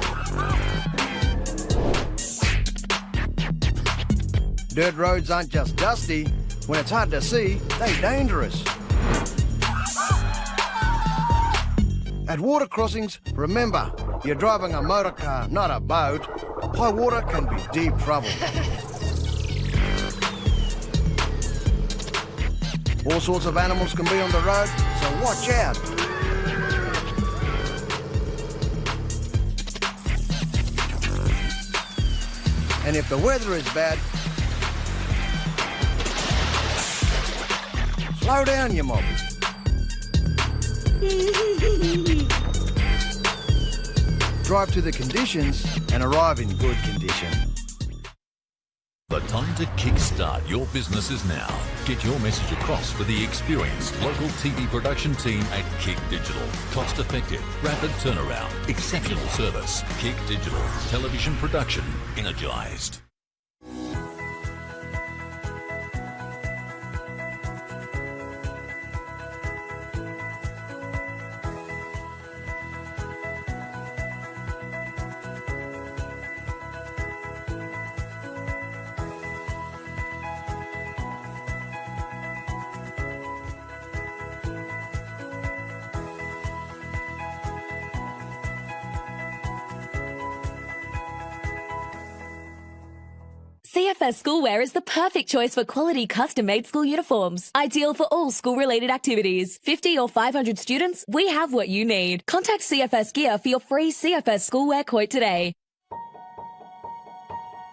Dirt roads aren't just dusty. When it's hard to see, they're dangerous. At water crossings, remember, you're driving a motor car, not a boat. High water can be deep trouble. All sorts of animals can be on the road, so watch out. And if the weather is bad, slow down, you mob. Drive to the conditions and arrive in good condition. The time to kickstart your business is now. Get your message across with the experienced local TV production team at Kick Digital. Cost effective, rapid turnaround, exceptional service. Kick Digital. Television production energised. CFS Schoolwear is the perfect choice for quality custom-made school uniforms. Ideal for all school-related activities. 50 or 500 students, we have what you need. Contact CFS Gear for your free CFS Schoolwear quote today.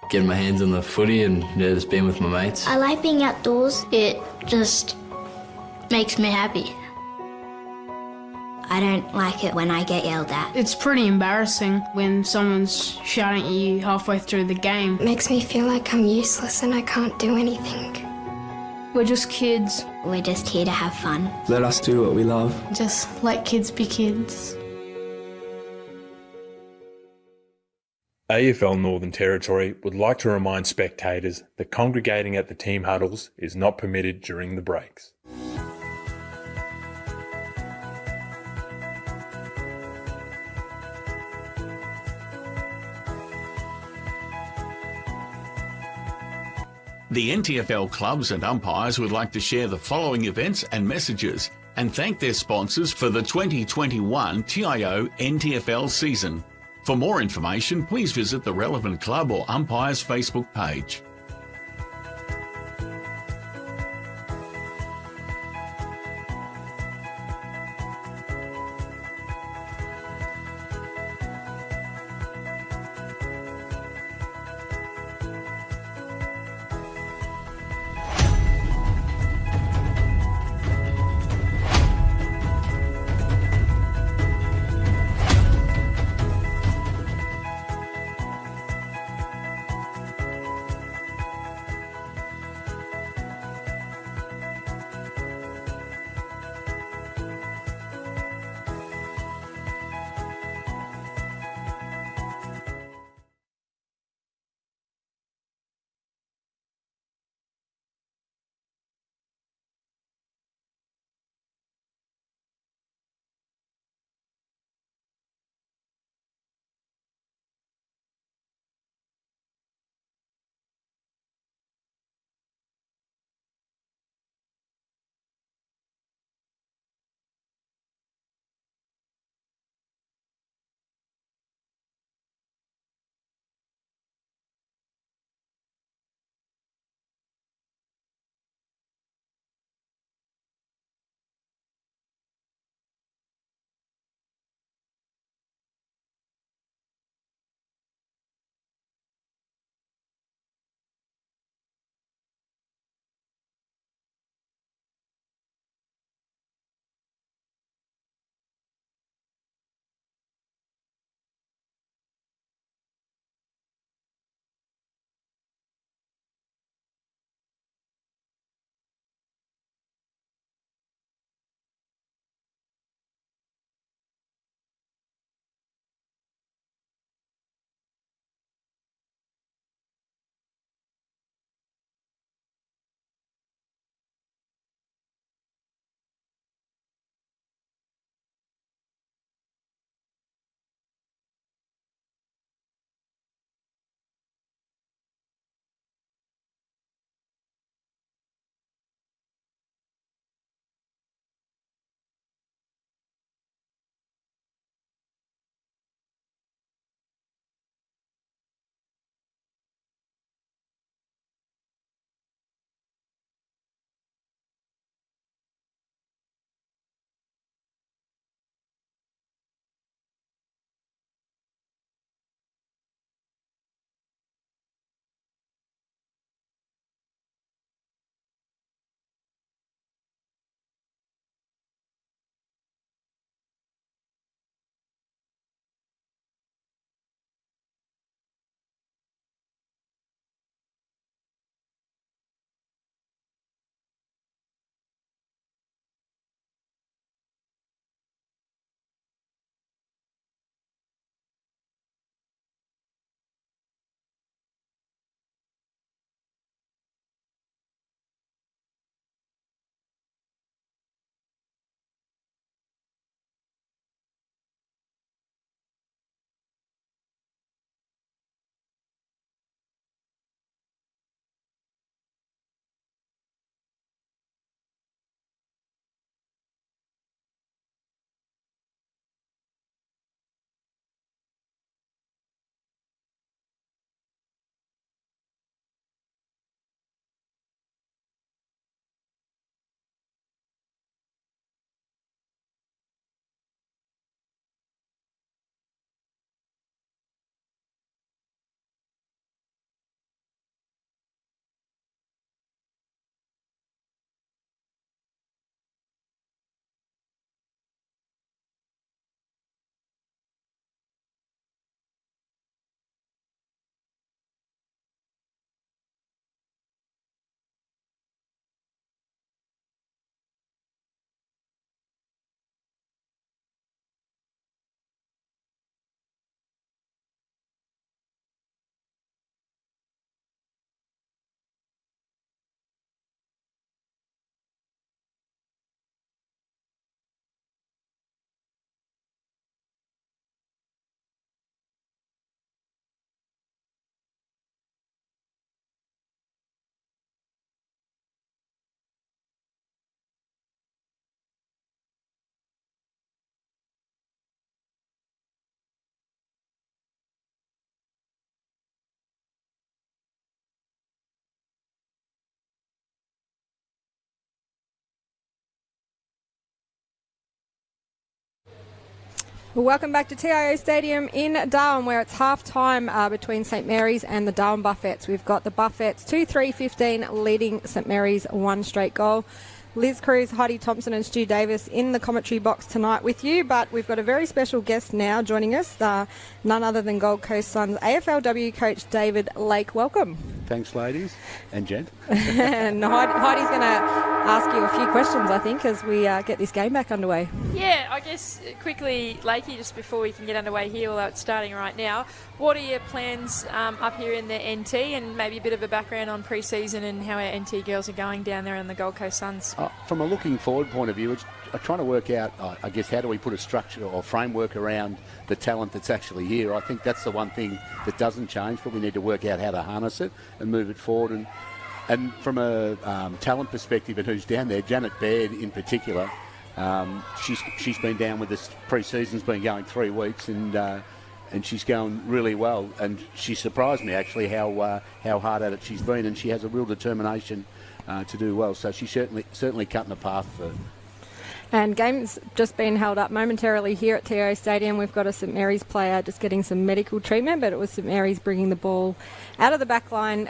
Getting my hands on the footy and just being with my mates. I like being outdoors. It just makes me happy. I don't like it when I get yelled at. It's pretty embarrassing when someone's shouting at you halfway through the game. It makes me feel like I'm useless and I can't do anything. We're just kids. We're just here to have fun. Let us do what we love. Just let kids be kids. AFL Northern Territory would like to remind spectators that congregating at the team huddles is not permitted during the breaks. The NTFL clubs and umpires would like to share the following events and messages and thank their sponsors for the 2021 TIO NTFL season. For more information, please visit the relevant club or umpire's Facebook page. Well, welcome back to TIO Stadium in Darwin, where it's half-time between St Mary's and the Darwin Buffets. We've got the Buffets 2-3-15 leading St Mary's one straight goal. Liz Cruz, Heidi Thompson and Stu Davis in the commentary box tonight with you, but we've got a very special guest now joining us, none other than Gold Coast Suns AFLW coach David Lake. Welcome. Thanks, ladies and gent. And Heidi's going to ask you a few questions, I think, as we get this game back underway. Yeah, I guess quickly, Lakey, just before we can get underway here, although it's starting right now, what are your plans up here in the NT, and maybe a bit of a background on pre-season and how our NT girls are going down there in the Gold Coast Suns? From a looking forward point of view, I'm trying to work out, I guess, how do we put a structure or framework around the talent that's actually here. I think that's the one thing that doesn't change, but we need to work out how to harness it and move it forward. And from a talent perspective and who's down there, Janet Baird in particular, she's been down with us pre-season's been going 3 weeks, and she's going really well. And she surprised me actually how hard at it she's been, and she has a real determination to do well. So she's certainly cutting the path for. And game's just been held up momentarily here at TIO Stadium. We've got a St Mary's player just getting some medical treatment, but it was St Mary's bringing the ball out of the back line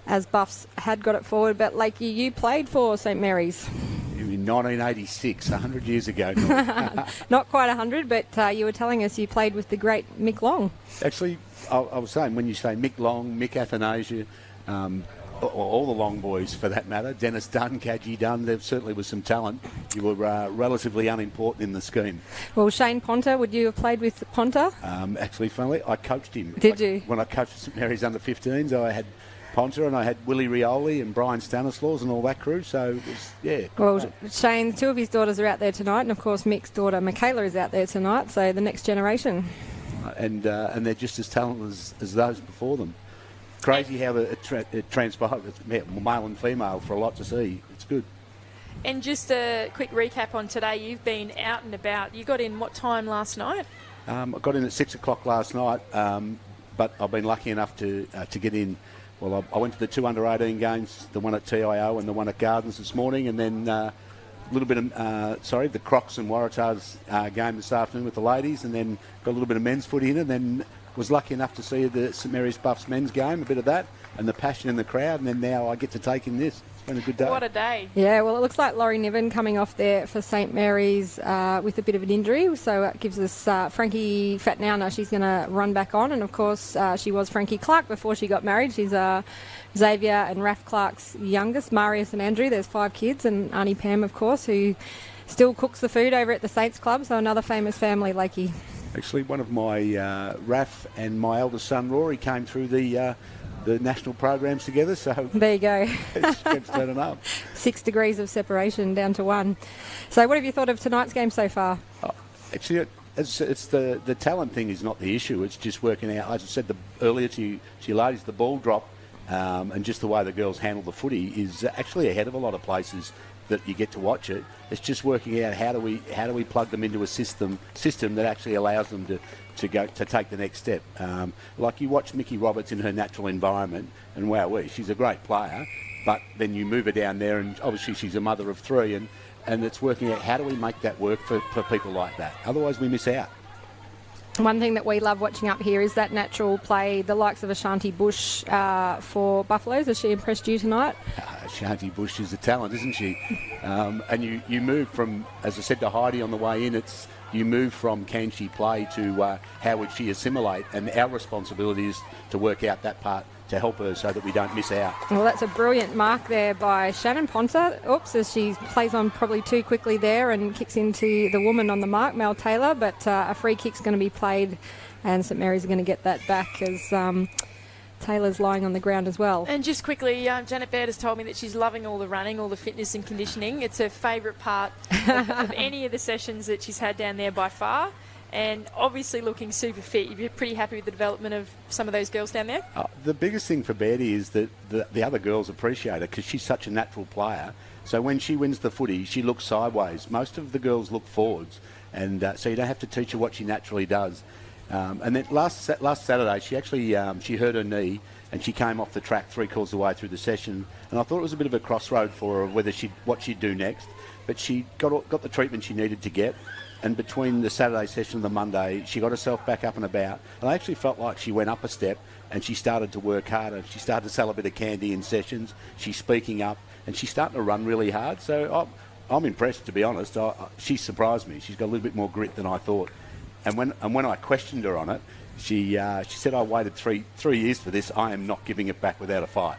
as Buffs had got it forward. But Lakey, you played for St Mary's. In 1986, 100 years ago. Not quite 100, but you were telling us you played with the great Mick Long. Actually, I was saying, when you say Mick Long, Mick Athanasia, all the Long boys for that matter, Dennis Dunn, Kadji Dunn, there certainly was some talent. You were relatively unimportant in the scheme. Well, Shane Ponter, would you have played with Ponter? Actually, funnily, I coached him. Did you? When I coached St Mary's under-15s, I had Ponter and I had Willie Rioli and Brian Stanislaus and all that crew, so it was, yeah. Well, Shane, 2 of his daughters are out there tonight, and of course Mick's daughter Michaela is out there tonight, so the next generation. And they're just as talented as those before them. Crazy how it transpired, male and female, for a lot to see. It's good. And just a quick recap on today. You've been out and about. You got in what time last night? I got in at 6 o'clock last night, but I've been lucky enough to get in. Well, I went to the 2 under-18 games, the one at TIO and the one at Gardens this morning, and then a little bit of, the Crocs and Waratahs game this afternoon with the ladies, and then got a little bit of men's footy in, and then was lucky enough to see the St Mary's Buffs men's game, a bit of that, and the passion in the crowd, and then now I get to take in this. It's been a good day. What a day. Yeah, well, it looks like Laurie Niven coming off there for St Mary's with a bit of an injury, so it gives us Frankie Fatnauna. She's going to run back on, and of course she was Frankie Clark before she got married. She's Xavier and Raph Clark's youngest, Marius and Andrew. There's 5 kids, and Auntie Pam, of course, who still cooks the food over at the Saints Club, so another famous family, Lakey. Actually, one of my Raph and my eldest son Rory came through the national programs together, so there you go. It's turning up. 6 degrees of separation down to 1. So, what have you thought of tonight's game so far? Actually, it's the talent thing is not the issue. It's just working out. As I said earlier to you ladies, the ball drop and just the way the girls handle the footy is actually ahead of a lot of places that you get to watch it. It's just working out how do we plug them into a system that actually allows them to take the next step. Like you watch Mickey Roberts in her natural environment, and wowee, she's a great player. But then you move her down there, and obviously she's a mother of 3, and it's working out how do we make that work for people like that. Otherwise, we miss out. One thing that we love watching up here is that natural play, the likes of Ashanti Bush for Buffaloes. Has she impressed you tonight? Ashanti Bush is a talent, isn't she? And you move from, as I said to Heidi on the way in, you move from can she play to how would she assimilate, and our responsibility is to work out that part to help her so that we don't miss out. Well, that's a brilliant mark there by Shannon Ponter. Oops, as she plays on probably too quickly there and kicks into the woman on the mark, Mel Taylor, but a free kick's going to be played, and St Mary's are going to get that back as Taylor's lying on the ground as well. And just quickly, Janet Baird has told me that she's loving all the running, all the fitness and conditioning. It's her favourite part of any of the sessions that she's had down there by far. And obviously looking super fit. You'd be pretty happy with the development of some of those girls down there? The biggest thing for Betty is that the other girls appreciate her because she's such a natural player. So when she wins the footy, she looks sideways. Most of the girls look forwards. And so you don't have to teach her what she naturally does. And then last Saturday, she actually she hurt her knee and she came off the track 3/4 of the way through the session. And I thought it was a bit of a crossroad for her, what she'd do next. but she got the treatment she needed to get. And between the Saturday session and the Monday, she got herself back up and about. And I actually felt like she went up a step and she started to work harder. She started to sell a bit of candy in sessions. She's speaking up and she's starting to run really hard. So I'm impressed, to be honest. She surprised me. She's got a little bit more grit than I thought. And when I questioned her on it, she said, I waited three years for this. I am not giving it back without a fight.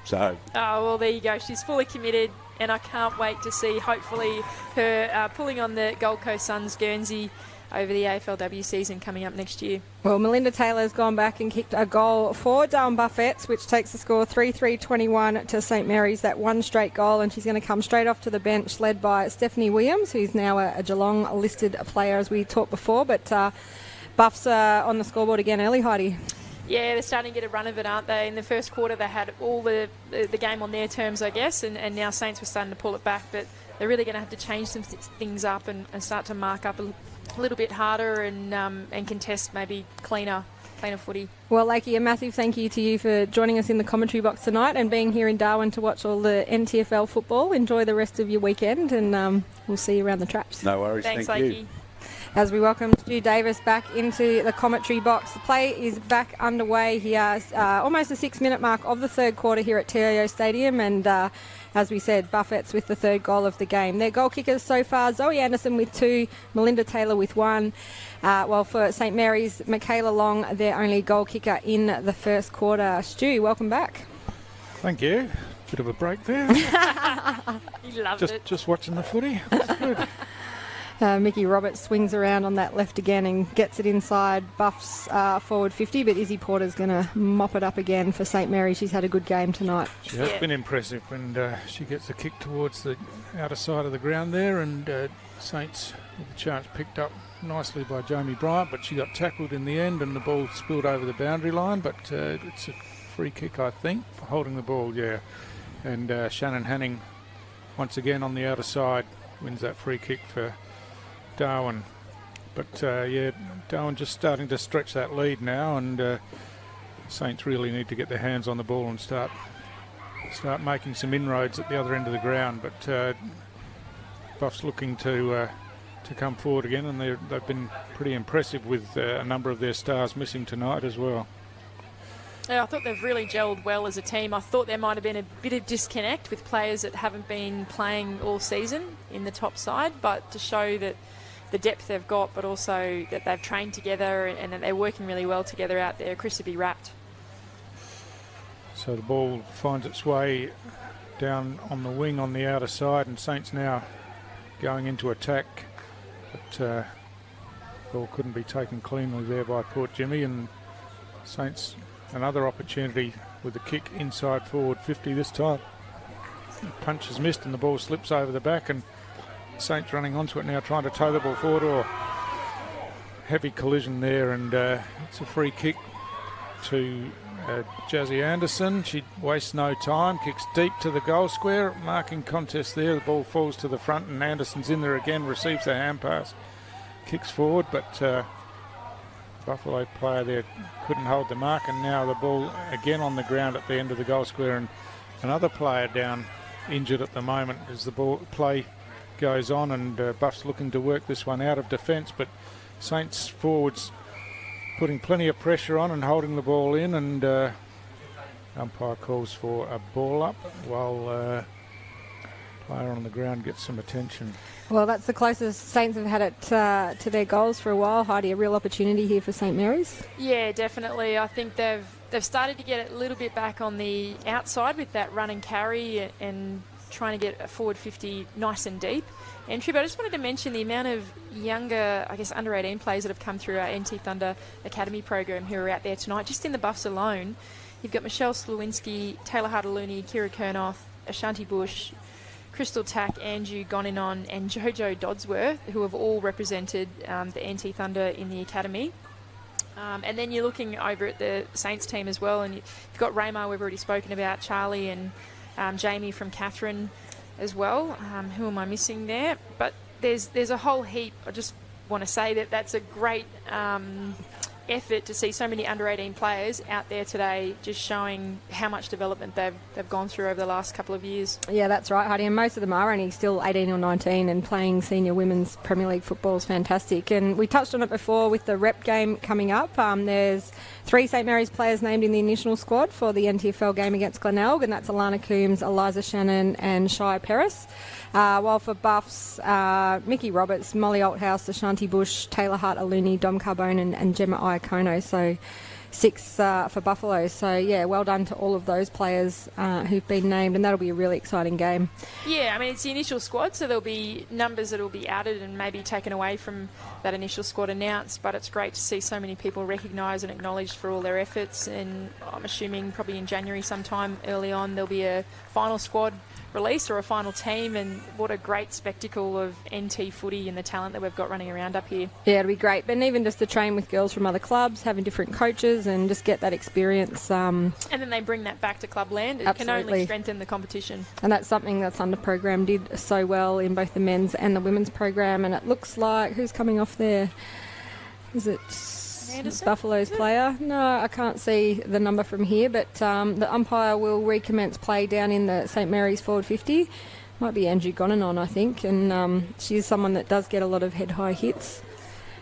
So. Oh, well, there you go. She's fully committed. And I can't wait to see, hopefully, her pulling on the Gold Coast Suns Guernsey over the AFLW season coming up next year. Well, Melinda Taylor's gone back and kicked a goal for Darwin Buffets, which takes the score 3-3-21 to St Mary's, that one straight goal, and she's going to come straight off to the bench, led by Stephanie Williams, who's now a Geelong-listed player, as we talked before. But Buffs are on the scoreboard again early, Heidi. Yeah, they're starting to get a run of it, aren't they? In the first quarter, they had all the game on their terms, I guess, and now Saints were starting to pull it back, but they're really going to have to change some things up and start to mark up a little bit harder and contest maybe cleaner footy. Well, Lakey, a massive thank you to you for joining us in the commentary box tonight and being here in Darwin to watch all the NTFL football. Enjoy the rest of your weekend, and we'll see you around the traps. No worries. Thanks, thank Lakey. you. As we welcome Stu Davis back into the commentary box. The play is back underway here, almost the 6-minute mark of the third quarter here at TIO Stadium, and as we said, Buffets with the third goal of the game. Their goal kickers so far, Zoe Anderson with 2, Melinda Taylor with 1. While for St Mary's, Michaela Long, their only goal kicker in the first quarter. Stu, welcome back. Thank you. Bit of a break there. You loved it. Just watching the footy. That's good. Mickey Roberts swings around on that left again and gets it inside Buffs forward 50, but Izzy Porter's going to mop it up again for St Mary. She's had a good game tonight. She has been impressive, and she gets a kick towards the outer side of the ground there, and Saints with the chance picked up nicely by Jamie Bryant, but she got tackled in the end and the ball spilled over the boundary line, but it's a free kick, I think, for holding the ball, yeah. And Shannon Hanning once again on the outer side wins that free kick for Darwin. But Darwin just starting to stretch that lead now, and Saints really need to get their hands on the ball and start making some inroads at the other end of the ground. But Buffs looking to come forward again, and they've been pretty impressive with a number of their stars missing tonight as well. Yeah, I thought they've really gelled well as a team. I thought there might have been a bit of disconnect with players that haven't been playing all season in the top side, but to show that the depth they've got, but also that they've trained together and that they're working really well together out there, Chris would be wrapped. So the ball finds its way down on the wing on the outer side, and Saints now going into attack, but ball couldn't be taken cleanly there by Port Jimmy, and Saints another opportunity with the kick inside forward 50 this time. The punch is missed and the ball slips over the back, and Saints running onto it now, trying to tow the ball forward. Or heavy collision there, and it's a free kick to Jazzy Anderson. She wastes no time, kicks deep to the goal square. Marking contest there, the ball falls to the front and Anderson's in there again, receives the hand pass, kicks forward, but Buffalo player there couldn't hold the mark, and now the ball again on the ground at the end of the goal square, and another player down injured at the moment as the ball play goes on, and Buffs looking to work this one out of defence, but Saints forwards putting plenty of pressure on and holding the ball in, and umpire calls for a ball up while player on the ground gets some attention. Well, that's the closest Saints have had it to their goals for a while. Heidi, a real opportunity here for St Mary's. Yeah, definitely. I think they've started to get it a little bit back on the outside with that run and carry and trying to get a forward 50 nice and deep entry. But I just wanted to mention the amount of younger, I guess, under 18 players that have come through our NT Thunder Academy program who are out there tonight. Just in the Buffs alone, you've got Michelle Slewinski, Taylor Hartaluni, Kira Kernoff, Ashanti Bush, Crystal Tack, Andrew Goninon and Jojo Dodsworth, who have all represented the NT Thunder in the academy. And then you're looking over at the Saints team as well, and you've got Raymar, we've already spoken about, Charlie and Jamie from Catherine as well. Who am I missing there? But there's a whole heap. I just want to say that that's a great effort to see so many under-18 players out there today, just showing how much development they've gone through over the last couple of years. Yeah, that's right, Heidi, and most of them are only still 18 or 19, and playing senior women's Premier League football is fantastic. And we touched on it before with the rep game coming up. There's 3 St Mary's players named in the initial squad for the NTFL game against Glenelg, and that's Alana Coombs, Eliza Shannon and Shia Peris. While for Buffs, Mickey Roberts, Molly Althouse, Ashanti Bush, Taylor Hart-Aluni, Dom Carbone and Gemma Iacono. So 6 for Buffalo. So, yeah, well done to all of those players who've been named, and that'll be a really exciting game. Yeah, I mean, it's the initial squad, so there'll be numbers that will be added and maybe taken away from that initial squad announced, but it's great to see so many people recognised and acknowledged for all their efforts, and I'm assuming probably in January sometime early on there'll be a final squad release or a final team, and what a great spectacle of NT footy and the talent that we've got running around up here. Yeah, it'll be great. But even just to train with girls from other clubs, having different coaches and just get that experience. And then they bring that back to clubland. It can only strengthen the competition. And that's something that's under program did so well in both the men's and the women's program. And it looks like, who's coming off there? Is it Anderson? Buffalo's player? No, I can't see the number from here, but the umpire will recommence play down in the St Mary's forward 50. Might be Andrew Gonanon, I think, and she's someone that does get a lot of head-high hits.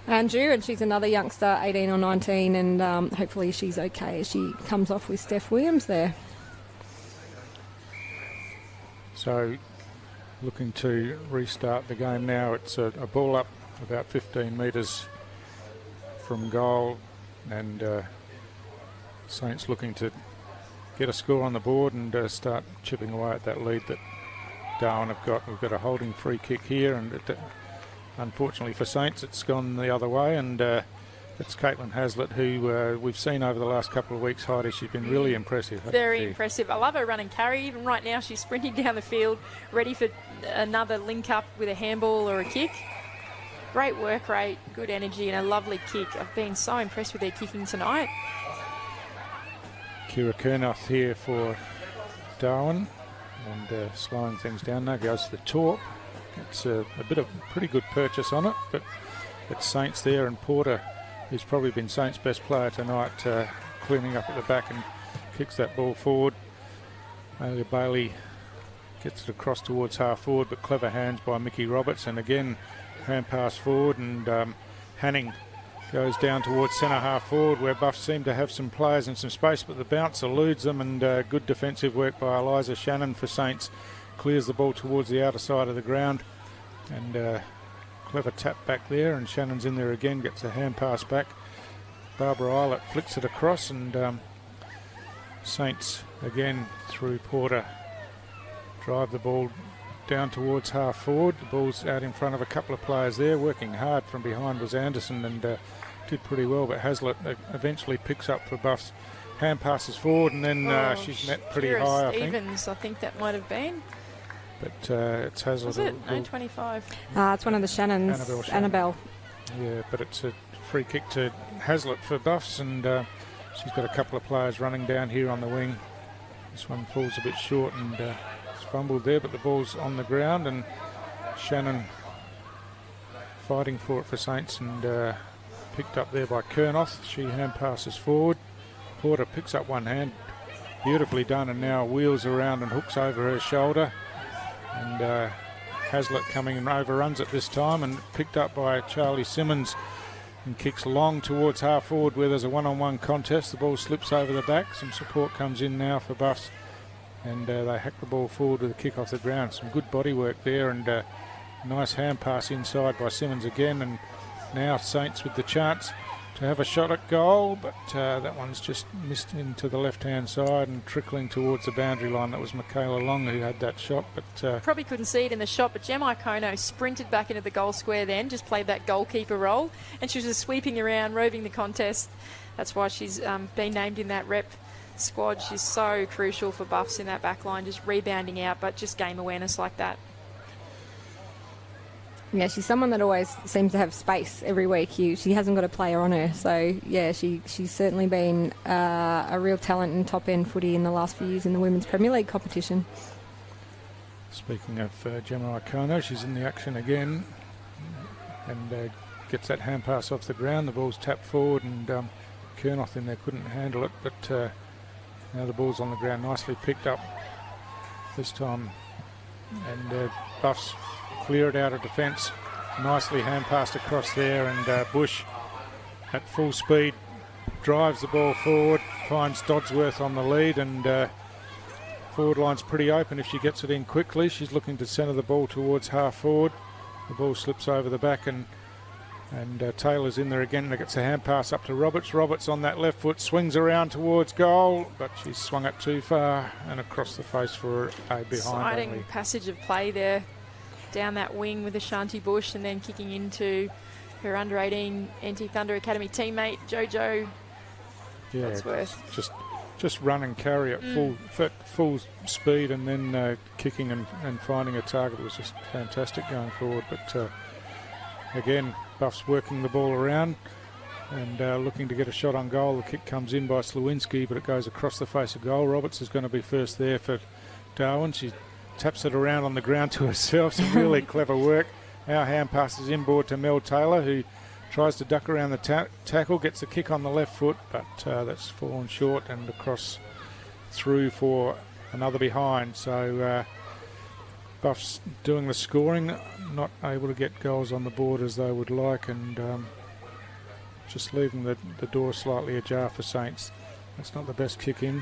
Andrew, and she's another youngster, 18 or 19, and hopefully she's okay as she comes off with Steph Williams there. So, looking to restart the game now. It's a ball up about 15 metres from goal, and Saints looking to get a score on the board and start chipping away at that lead that Darwin have got. We've got a holding free kick here, and unfortunately for Saints it's gone the other way, and it's Caitlin Haslett, who we've seen over the last couple of weeks. Heidi, she's been really impressive. Very impressive. I love her run and carry. Even right now she's sprinting down the field ready for another link up with a handball or a kick. Great work rate, good energy, and a lovely kick. I've been so impressed with their kicking tonight. Kira Kernoth here for Darwin, and slowing things down. Now goes to the Torp. It's a bit of pretty good purchase on it, but it's Saints there, and Porter, who's probably been Saints' best player tonight, cleaning up at the back and kicks that ball forward. Alia Bailey gets it across towards half forward, but clever hands by Mickey Roberts, and again hand pass forward, and Hanning goes down towards centre half forward, where Buffs seem to have some players and some space, but the bounce eludes them, and good defensive work by Eliza Shannon for Saints. Clears the ball towards the outer side of the ground, and clever tap back there, and Shannon's in there again, gets a hand pass back. Barbara Eilert flicks it across, and Saints again through Porter drive the ball down towards half forward. The ball's out in front of a couple of players there. Working hard from behind was Anderson, and did pretty well, but Haslett eventually picks up for Buffs. Hand passes forward, and then she's met pretty high, Stevens, I think that might have been. But it's Haslett. Was it? No, 25. It's one of the Shannons. Annabelle. Yeah, but it's a free kick to Haslett for Buffs, and she's got a couple of players running down here on the wing. This one falls a bit short, and it's fumbled there, but the ball's on the ground, and Shannon fighting for it for Saints, and picked up there by Kernoth. She hand passes forward. Porter picks up one hand, beautifully done, and now wheels around and hooks over her shoulder, and Haslett coming and overruns it this time, and picked up by Charlie Simmons, and kicks long towards half forward where there's a one-on-one contest. The ball slips over the back. Some support comes in now for Buffs, and they hack the ball forward with a kick off the ground. Some good body work there, and nice hand pass inside by Simmons again, and now Saints with the chance to have a shot at goal, but that one's just missed into the left-hand side and trickling towards the boundary line. That was Michaela Long who had that shot, but probably couldn't see it in the shot, but Gemma Iacono sprinted back into the goal square then, just played that goalkeeper role, and she was just sweeping around, roving the contest. That's why she's been named in that rep squad. She's so crucial for Buffs in that back line, just rebounding out, but just game awareness like that. Yeah, she's someone that always seems to have space every week. She hasn't got a player on her. So, yeah, she's certainly been a real talent in top-end footy in the last few years in the Women's Premier League competition. Speaking of Gemma Iacono, she's in the action again. And gets that hand pass off the ground. The ball's tapped forward, and Kernoth in there couldn't handle it, but now the ball's on the ground, nicely picked up this time, and Buffs clear it out of defence. Nicely hand passed across there, and Bush at full speed drives the ball forward, finds Dodsworth on the lead, and forward line's pretty open if she gets it in quickly. She's looking to centre the ball towards half forward. The ball slips over the back, and Taylor's in there again, and it gets a hand pass up to Roberts. Roberts on that left foot swings around towards goal, but she's swung it too far and across the face for a behind. Exciting only. passage of play there down that wing with Ashanti Bush, and then kicking into her under 18 NT Thunder Academy teammate Jojo. Yeah, Dodsworth. Just run and carry at full speed, and then kicking and finding a target was just fantastic going forward. But again, Buff's working the ball around and looking to get a shot on goal. The kick comes in by Slewinski, but it goes across the face of goal. Roberts is going to be first there for Darwin. She taps it around on the ground to herself. Some really clever work. Our hand passes inboard to Mel Taylor, who tries to duck around the tackle, gets the kick on the left foot, but that's fallen short and across through for another behind. So Buffs doing the scoring, not able to get goals on the board as they would like, and just leaving the door slightly ajar for Saints. That's not the best kick in.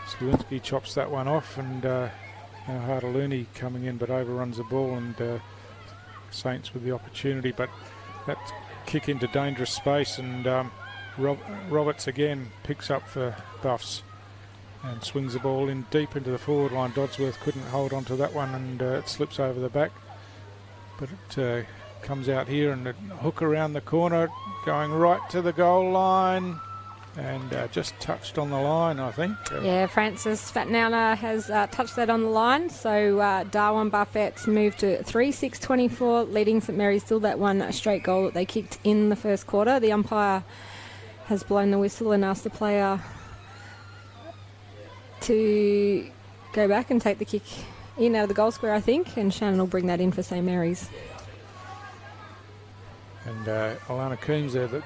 Slewinski chops that one off, and now Hartaluni coming in but overruns the ball, and Saints with the opportunity, but that kick into dangerous space, and Roberts again picks up for Buffs and swings the ball in deep into the forward line. Dodsworth couldn't hold on to that one, and it slips over the back, but it comes out here, and a hook around the corner going right to the goal line, and just touched on the line, I think. Yeah, Frances Fatnauna has touched that on the line. So Darwin Buffets moved to 3-6-24, leading St Mary's still that one straight goal that they kicked in the first quarter. The umpire has blown the whistle and asked the player to go back and take the kick in out of the goal square, I think, and Shannon will bring that in for St Mary's. And Alana Coombs there, the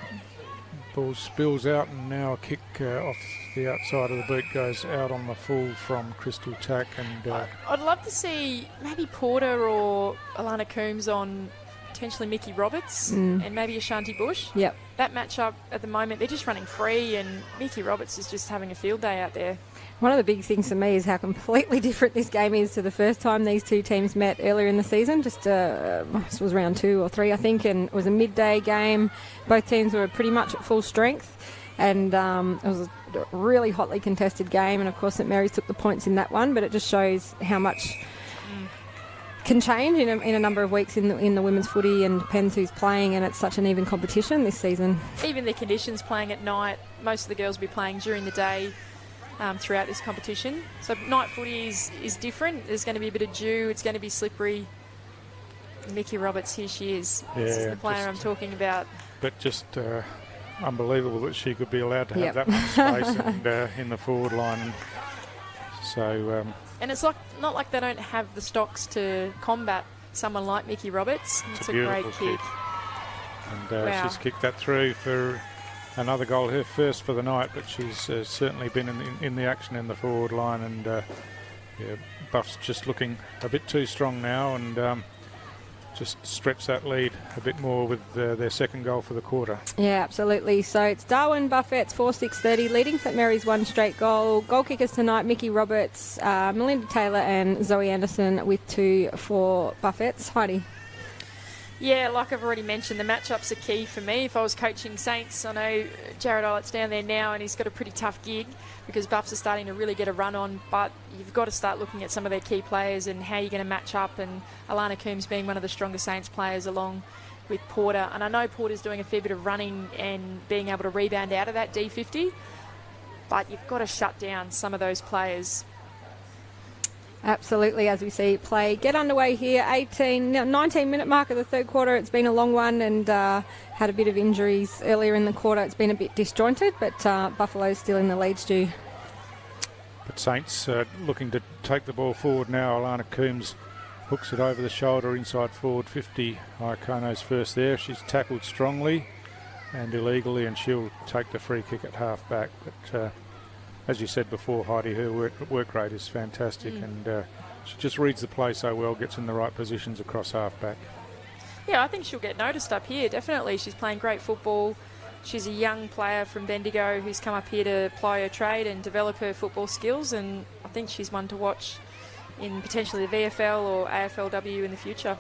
ball spills out, and now a kick off the outside of the boot goes out on the full from Crystal Tack. And I'd love to see maybe Porter or Alana Coombs on potentially Mickey Roberts and maybe Ashanti Bush. Yep. That matchup at the moment, they're just running free, and Mickey Roberts is just having a field day out there. One of the big things for me is how completely different this game is to the first time these two teams met earlier in the season. This was round 2 or 3, I think, and it was a midday game. Both teams were pretty much at full strength, and it was a really hotly contested game, and of course St Mary's took the points in that one, but it just shows how much can change in a number of weeks in the women's footy, and depends who's playing, and it's such an even competition this season. Even the conditions, playing at night, most of the girls will be playing during the day throughout this competition. So night footy is different. There's going to be a bit of dew, it's going to be slippery. Mickey Roberts, here she is. This is the player I'm talking about. But just unbelievable that she could be allowed to have that much space and in the forward line. So... and it's not like they don't have the stocks to combat someone like Mickey Roberts. It's a great kick. And she's kicked that through for another goal, her first for the night, but she's certainly been in the action in the forward line, and Buff's just looking a bit too strong now, and just stretch that lead a bit more with their second goal for the quarter. Yeah, absolutely. So it's Darwin Buffets 4-6-30, leading St Mary's one straight goal. Goal kickers tonight, Mickey Roberts, Melinda Taylor and Zoe Anderson with 2 for Buffets. Heidi. Yeah, like I've already mentioned, the matchups are key for me. If I was coaching Saints, I know Jared Eilett's down there now, and he's got a pretty tough gig because Buffs are starting to really get a run on, but you've got to start looking at some of their key players and how you're going to match up, and Alana Coombs being one of the stronger Saints players along with Porter. And I know Porter's doing a fair bit of running and being able to rebound out of that D50, but you've got to shut down some of those players. Absolutely, as we see play get underway here, 19-minute mark of the third quarter. It's been a long one, and had a bit of injuries earlier in the quarter. It's been a bit disjointed, but Buffalo's still in the lead, Stu. But Saints looking to take the ball forward now. Alana Coombs hooks it over the shoulder, inside forward 50. Iakono's first there. She's tackled strongly and illegally, and she'll take the free kick at half back. But as you said before, Heidi, her work rate is fantastic, and she just reads the play so well, gets in the right positions across half back. Yeah, I think she'll get noticed up here, definitely. She's playing great football. She's a young player from Bendigo who's come up here to ply her trade and develop her football skills, and I think she's one to watch in potentially the VFL or AFLW in the future.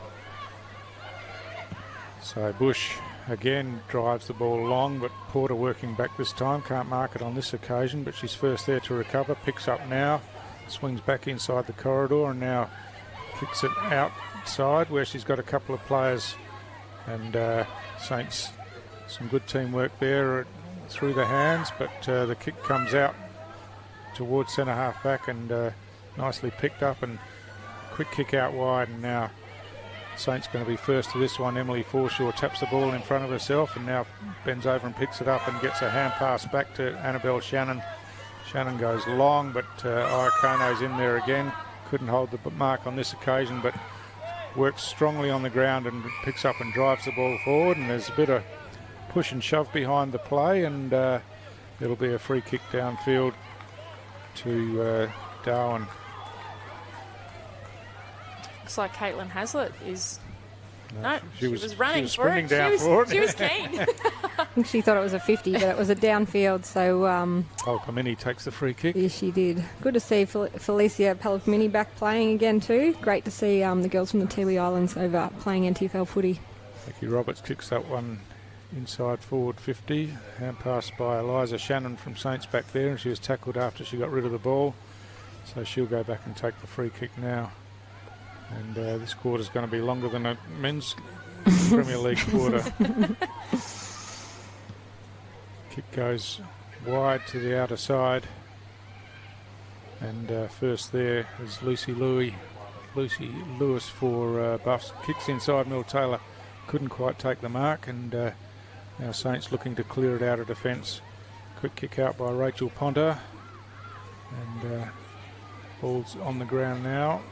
So Bush again drives the ball long, but Porter working back this time. Can't mark it on this occasion, but she's first there to recover. Picks up now, swings back inside the corridor, and now kicks it outside where she's got a couple of players. And Saints, some good teamwork there through the hands, but the kick comes out towards centre half back, and nicely picked up, and quick kick out wide. And now Saints going to be first to this one. Emily Forshaw taps the ball in front of herself and now bends over and picks it up and gets a hand pass back to Annabelle Shannon. Shannon goes long, but Iakono's in there again. Couldn't hold the mark on this occasion, but works strongly on the ground and picks up and drives the ball forward. And there's a bit of push and shove behind the play, and it'll be a free kick downfield to Darwin. Looks like Caitlin Hazlitt is... No, she was running she was for sprinting it. down for it. She was keen. I think she thought it was a 50, but it was a downfield, so... Palomini takes the free kick. Yes, she did. Good to see Felicia Palomini back playing again too. Great to see the girls from the Tiwi Islands over playing NTFL footy. Becky Roberts kicks that one inside forward 50. Hand pass by Eliza Shannon from Saints back there, and she was tackled after she got rid of the ball. So she'll go back and take the free kick now. And this quarter's going to be longer than a men's Premier League quarter. Kick goes wide to the outer side. And first there is Lucy Lewis for Buffs. Kicks inside. Mel Taylor couldn't quite take the mark. And now Saints looking to clear it out of defence. Quick kick out by Rachel Ponter. And ball's on the ground now.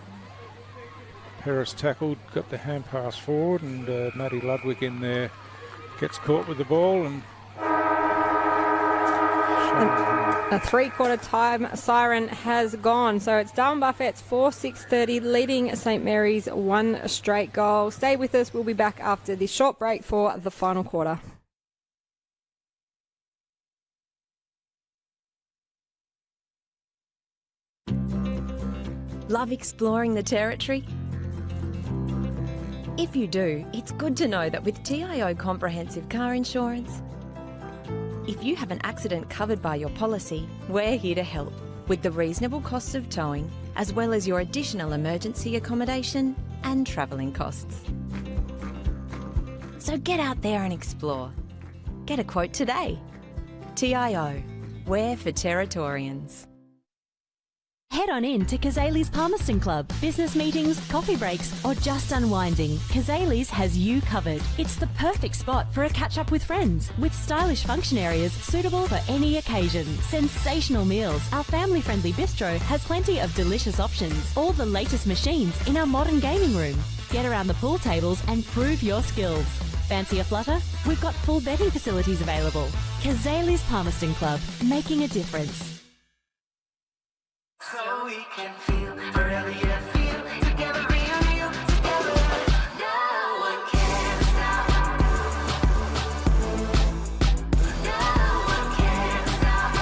Harris tackled, got the hand pass forward, and Maddie Ludwig in there gets caught with the ball. And a three-quarter time siren has gone. So it's Darwin Buffett's 4-6-30 leading St Mary's one straight goal. Stay with us. We'll be back after this short break for the final quarter. Love exploring the territory? If you do, it's good to know that with TIO Comprehensive Car Insurance, if you have an accident covered by your policy, we're here to help with the reasonable costs of towing, as well as your additional emergency accommodation and travelling costs. So get out there and explore. Get a quote today. TIO, we're for Territorians. Head on in to Kazali's Palmerston Club. Business meetings, coffee breaks, or just unwinding, Kazali's has you covered. It's the perfect spot for a catch-up with friends, with stylish function areas suitable for any occasion. Sensational meals. Our family-friendly bistro has plenty of delicious options. All the latest machines in our modern gaming room. Get around the pool tables and prove your skills. Fancy a flutter? We've got full betting facilities available. Kazali's Palmerston Club, making a difference. So we can feel, really feel, together being real, together. No one can stop. No one can stop.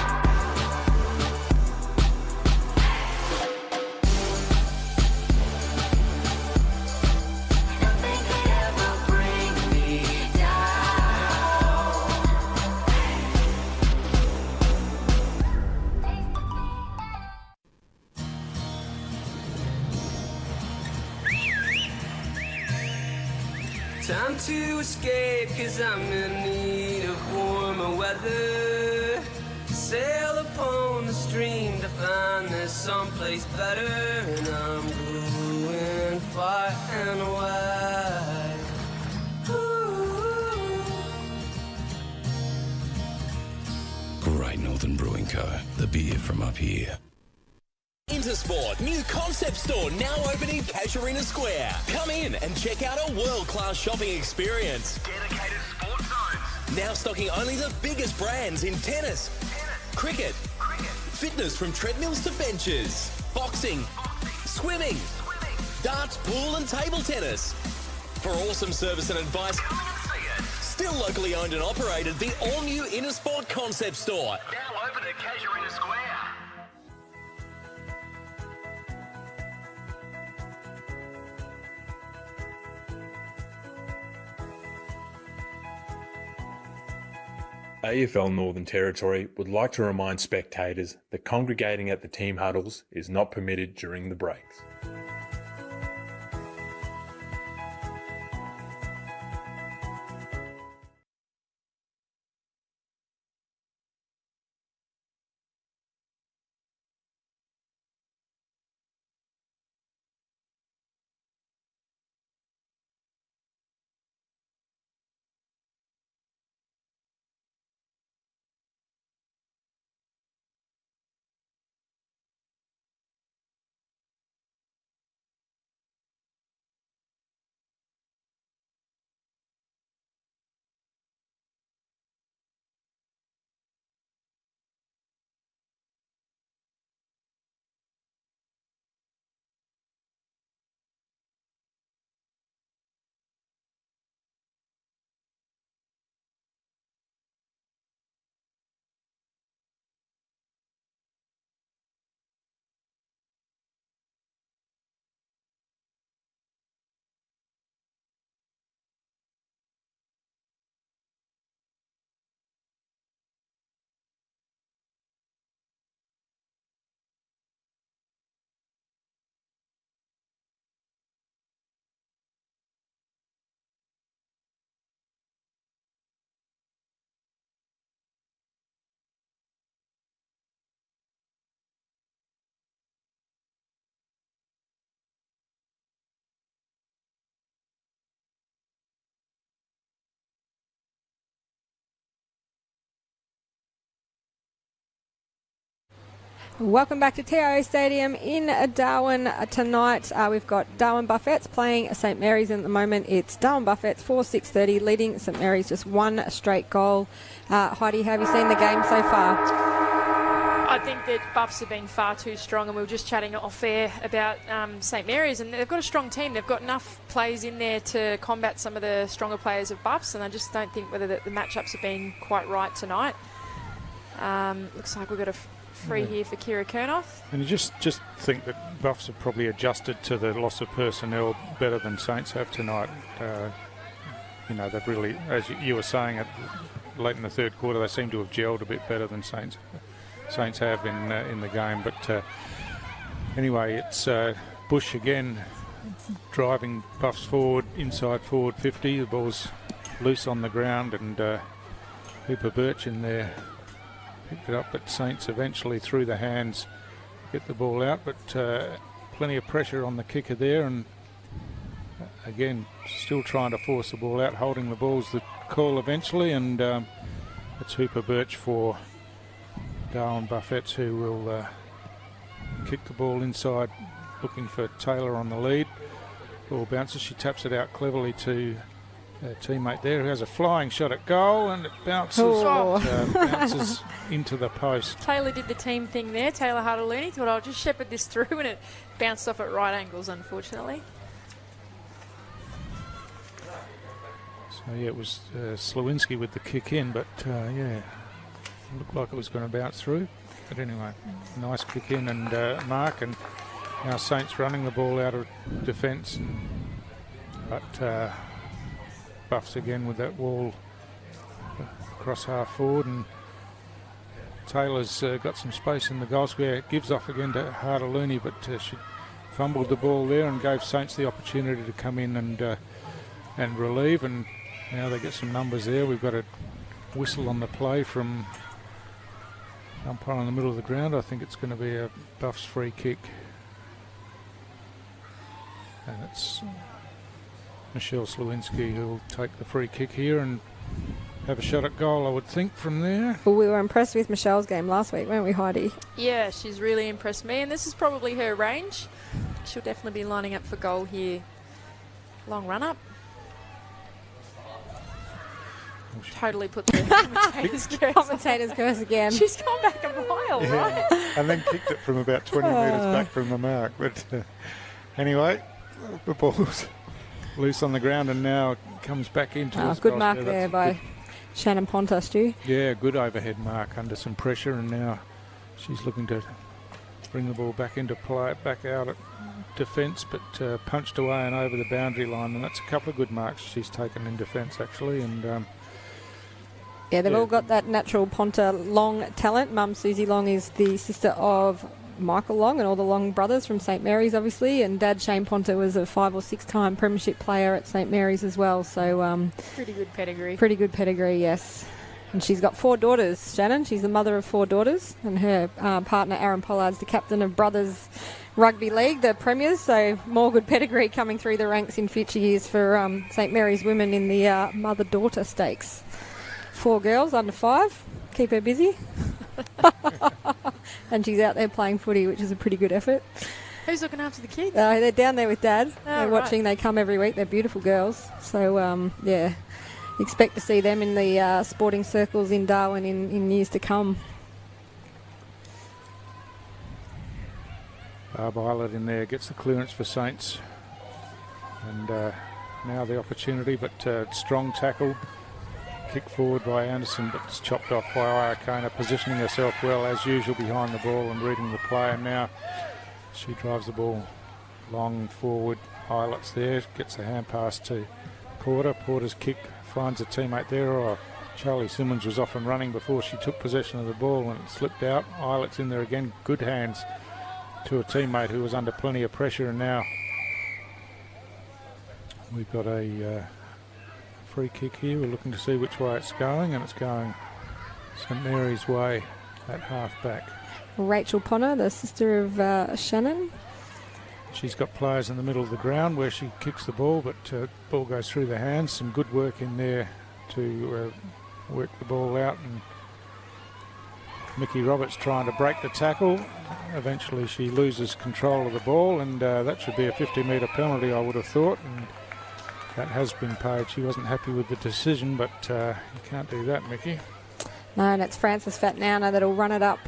Nothing could ever bring me time to escape, 'cause I'm in need of warmer weather. Sail upon the stream to find there's someplace better. And I'm going far and wide. Great Northern Brewing Co., the beer from up here. Intersport new concept store now open in Casuarina Square. Come in and check out a world-class shopping experience. Dedicated sports zones. Now stocking only the biggest brands in tennis, cricket, fitness from treadmills to benches, boxing, swimming, darts, pool and table tennis. For awesome service and advice, still locally owned and operated, the all-new Intersport concept store. Now open at Casuarina Square. AFL Northern Territory would like to remind spectators that congregating at the team huddles is not permitted during the breaks. Welcome back to TIO Stadium in Darwin tonight. We've got Darwin Buffets playing St Mary's, and at the moment it's Darwin Buffets 4-6-30 leading St Mary's just one straight goal. Heidi, how have you seen the game so far? I think that Buffs have been far too strong, and we were just chatting off air about St Mary's, and they've got a strong team. They've got enough players in there to combat some of the stronger players of Buffs, and I just don't think whether the matchups have been quite right tonight. Looks like we've got a free here for Kira Kernoth. And you just think that Buffs have probably adjusted to the loss of personnel better than Saints have tonight. You know, they've really, as you were saying, late in the third quarter, they seem to have gelled a bit better than Saints have in the game. But anyway, it's Bush again driving Buffs forward, inside forward 50. The ball's loose on the ground, and Hooper Birch in there picked it up, but Saints eventually through the hands get the ball out, but plenty of pressure on the kicker there, and again still trying to force the ball out. Holding the ball's the call eventually, and it's Hooper Birch for Darwin Buffets who will kick the ball inside, looking for Taylor on the lead. Ball bounces, she taps it out cleverly to her teammate there who has a flying shot at goal, and it bounces, bounces into the post. Taylor did the team thing there. Taylor Harder-Looney thought, I'll just shepherd this through, and it bounced off at right angles, unfortunately. So yeah, it was Slawinski with the kick in, but yeah, looked like it was going to bounce through. But anyway, nice kick in and mark, and now Saints running the ball out of defence, but Buffs again with that wall across half forward, and Taylor's got some space in the goal square. It gives off again to Harder-Looney, but she fumbled the ball there and gave Saints the opportunity to come in and relieve, and now they get some numbers there. We've got a whistle on the play from umpire in the middle of the ground. I think it's going to be a Buffs free kick, and it's Michelle Slawinski who will take the free kick here, and have a shot at goal, I would think, from there. Well, we were impressed with Michelle's game last week, weren't we, Heidi? Yeah, she's really impressed me, and this is probably her range. She'll definitely be lining up for goal here. Long run up. Totally put the commentator's curse again. She's gone back a mile, right? And then kicked it from about 20 metres back from the mark. But anyway, the ball's loose on the ground and now comes back into us. Good mark there by Shannon Ponta, Stu. Yeah, good overhead mark under some pressure, and now she's looking to bring the ball back into play, back out at defence, but punched away and over the boundary line, and that's a couple of good marks she's taken in defence actually. And yeah, they've all got that natural Ponta Long talent. Mum Susie Long is the sister of Michael Long and all the Long brothers from St Mary's, obviously, and Dad Shane Ponta was a 5 or 6 time premiership player at St Mary's as well. So pretty good pedigree. Pretty good pedigree, yes. And she's got 4 daughters, Shannon. She's the mother of 4 daughters, and her partner Aaron Pollard's the captain of Brothers Rugby League, the premiers. So more good pedigree coming through the ranks in future years for St Mary's women in the mother-daughter stakes. 4 girls under 5, keep her busy. And she's out there playing footy, which is a pretty good effort. Who's looking after the kids? They're down there with Dad. They're watching. Right. They come every week. They're beautiful girls. So, yeah, expect to see them in the sporting circles in Darwin in years to come. Barb Eilert in there gets the clearance for Saints. And now the opportunity, but strong tackle. Kick forward by Anderson, but it's chopped off by Iacona, positioning herself well as usual behind the ball and reading the play. And now she drives the ball long forward. Eilert's there, gets the hand pass to Porter. Porter's kick finds a teammate there. Oh, Charlie Simmons was off and running before she took possession of the ball and it slipped out. Eilert's in there again, good hands to a teammate who was under plenty of pressure. And now we've got a free kick here. We're looking to see which way it's going, and it's going St Mary's way at half back. Rachel Ponner, the sister of Shannon. She's got players in the middle of the ground where she kicks the ball, but ball goes through the hands. Some good work in there to work the ball out, and Mickey Roberts trying to break the tackle. Eventually she loses control of the ball, and that should be a 50-metre penalty, I would have thought, and that has been paid. She wasn't happy with the decision, but you can't do that, Mickey. No, and it's Frances Fatnauna that'll run it up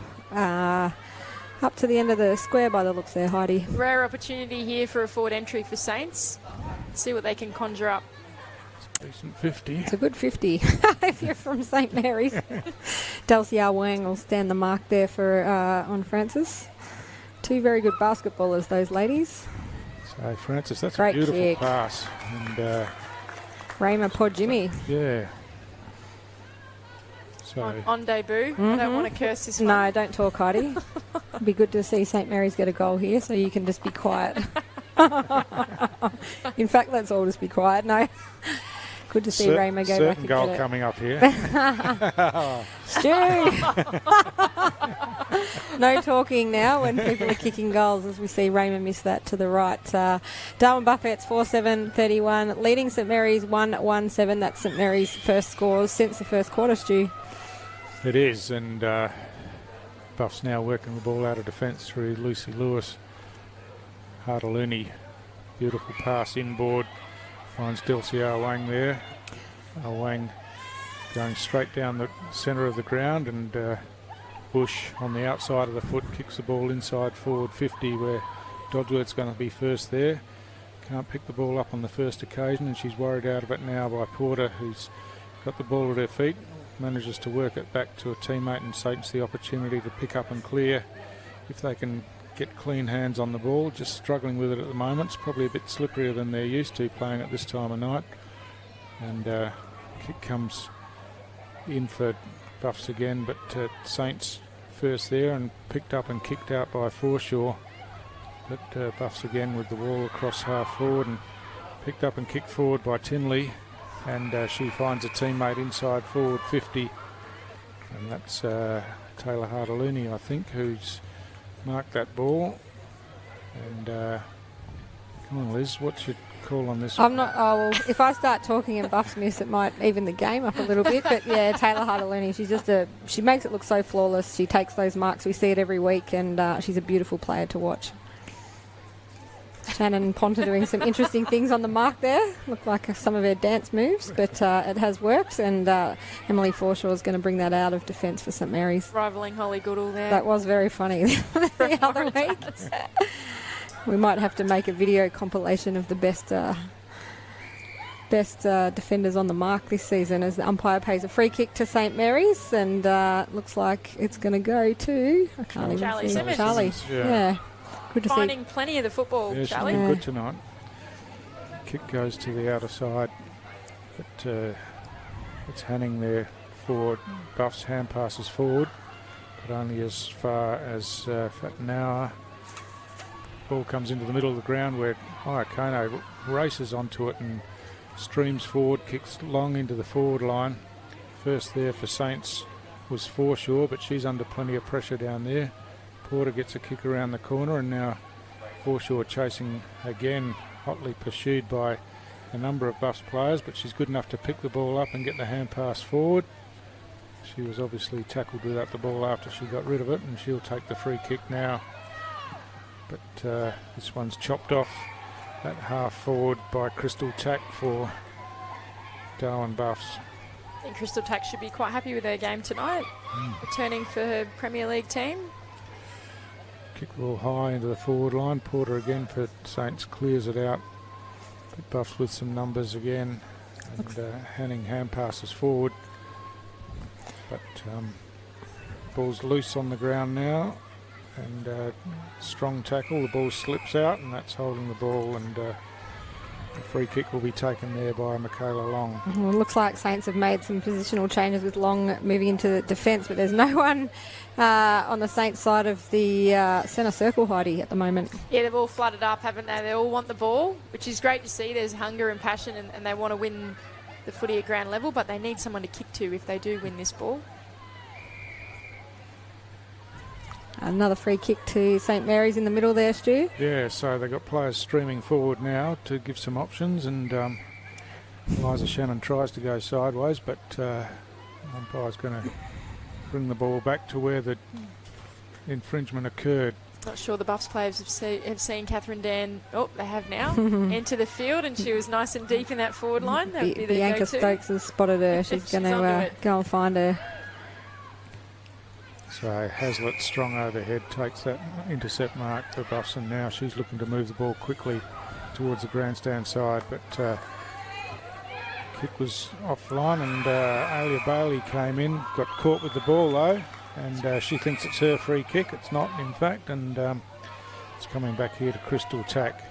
to the end of the square by the looks there, Heidi. Rare opportunity here for a forward entry for Saints. See what they can conjure up. It's a decent 50. It's a good 50 if you're from St Mary's. Delcy R. Wang will stand the mark there for on Frances. 2 very good basketballers, those ladies. So Frances, that's great a beautiful kick. pass. And Rayma Podjimi. Yeah. So On debut. I don't want to curse this one. No, don't talk, Heidi. It'd be good to see St Mary's get a goal here, so you can just be quiet. In fact, let's all just be quiet. No. Good to see Rayma go back and goal get it. coming up here. Stu! No talking now when people are kicking goals, as we see Rayma miss that to the right. Darwin Buffett's 4-7-31, leading St Mary's 1-1-7. That's St Mary's first scores since the first quarter, Stu. It is, and Buff's now working the ball out of defence through Lucy Lewis. Hartaluni, beautiful pass inboard. Finds Delcy Wang there. Wang going straight down the centre of the ground, and Bush on the outside of the foot kicks the ball inside forward 50, where Dodsworth's going to be first there. Can't pick the ball up on the first occasion, and she's worried out of it now by Porter, who's got the ball at her feet. Manages to work it back to a teammate, and Saints the opportunity to pick up and clear if they can get clean hands on the ball. Just struggling with it at the moment. It's probably a bit slipperier than they're used to playing at this time of night. And kick comes in for Buffs again, but Saints first there and picked up and kicked out by Forshaw. But Buffs again with the ball across half forward and picked up and kicked forward by Tinley. And she finds a teammate inside forward 50. And that's Taylor Hartaluni, I think, who's marked that ball. And come on, Liz, what's your call on this? I'm not. Oh, well, if I start talking and Buffs miss, it might even the game up a little bit. But yeah, Taylor Hartaluni, she makes it look so flawless. She takes those marks. We see it every week, and she's a beautiful player to watch. Shannon and Ponta doing some interesting things on the mark there. Look like some of her dance moves, but it has worked. And Emily Forshaw is going to bring that out of defence for St Mary's. Rivalling Holly Goodall there. That was very funny the other week. We might have to make a video compilation of the best defenders on the mark this season, as the umpire pays a free kick to St Mary's, and looks like it's going to go to Charlie Simmons. Charlie, yeah. Good to finding plenty of the football, yeah, she's Charlie. been good tonight. Kick goes to the outer side, but it's Hanning there for Buffs. Hand passes forward, but only as far as Fatnauer. Ball comes into the middle of the ground where Iacono races onto it and streams forward, kicks long into the forward line. First there for Saints was Forshaw, but she's under plenty of pressure down there. Porter gets a kick around the corner, and now Forshaw chasing again, hotly pursued by a number of Buffs players, but she's good enough to pick the ball up and get the hand pass forward. She was obviously tackled without the ball after she got rid of it, and she'll take the free kick now. But this one's chopped off that half forward by Crystal Tack for Darwin Buffs. I think Crystal Tack should be quite happy with her game tonight, returning for her Premier League team. Kick the ball high into the forward line. Porter again for Saints clears it out. But Buffs with some numbers again. And Hanning hand passes forward. But ball's loose on the ground now. And strong tackle. The ball slips out, and that's holding the ball. And the free kick will be taken there by Michaela Long. Well, it looks like Saints have made some positional changes with Long moving into the defence, but there's no one on the Saints side of the centre circle, Heidi, at the moment. Yeah, they've all flooded up, haven't they? They all want the ball, which is great to see. There's hunger and passion, and they want to win the footy at ground level, but they need someone to kick to if they do win this ball. Another free kick to St Mary's in the middle there, Stu. Yeah, so they've got players streaming forward now to give some options, and Eliza Shannon tries to go sideways, but umpire's going to bring the ball back to where the infringement occurred. Not sure the Buffs players have seen Catherine Dan. Oh, they have now. Enter the field, and she was nice and deep in that forward line. That would be the Bianca go-to. Stokes has spotted her. She's going to go and find her. So Hazlitt, strong overhead, takes that intercept mark for Buffs, and now she's looking to move the ball quickly towards the grandstand side, but kick was offline, and Alia Bailey came in, got caught with the ball though, and she thinks it's her free kick. It's not, in fact, and it's coming back here to Crystal Tack.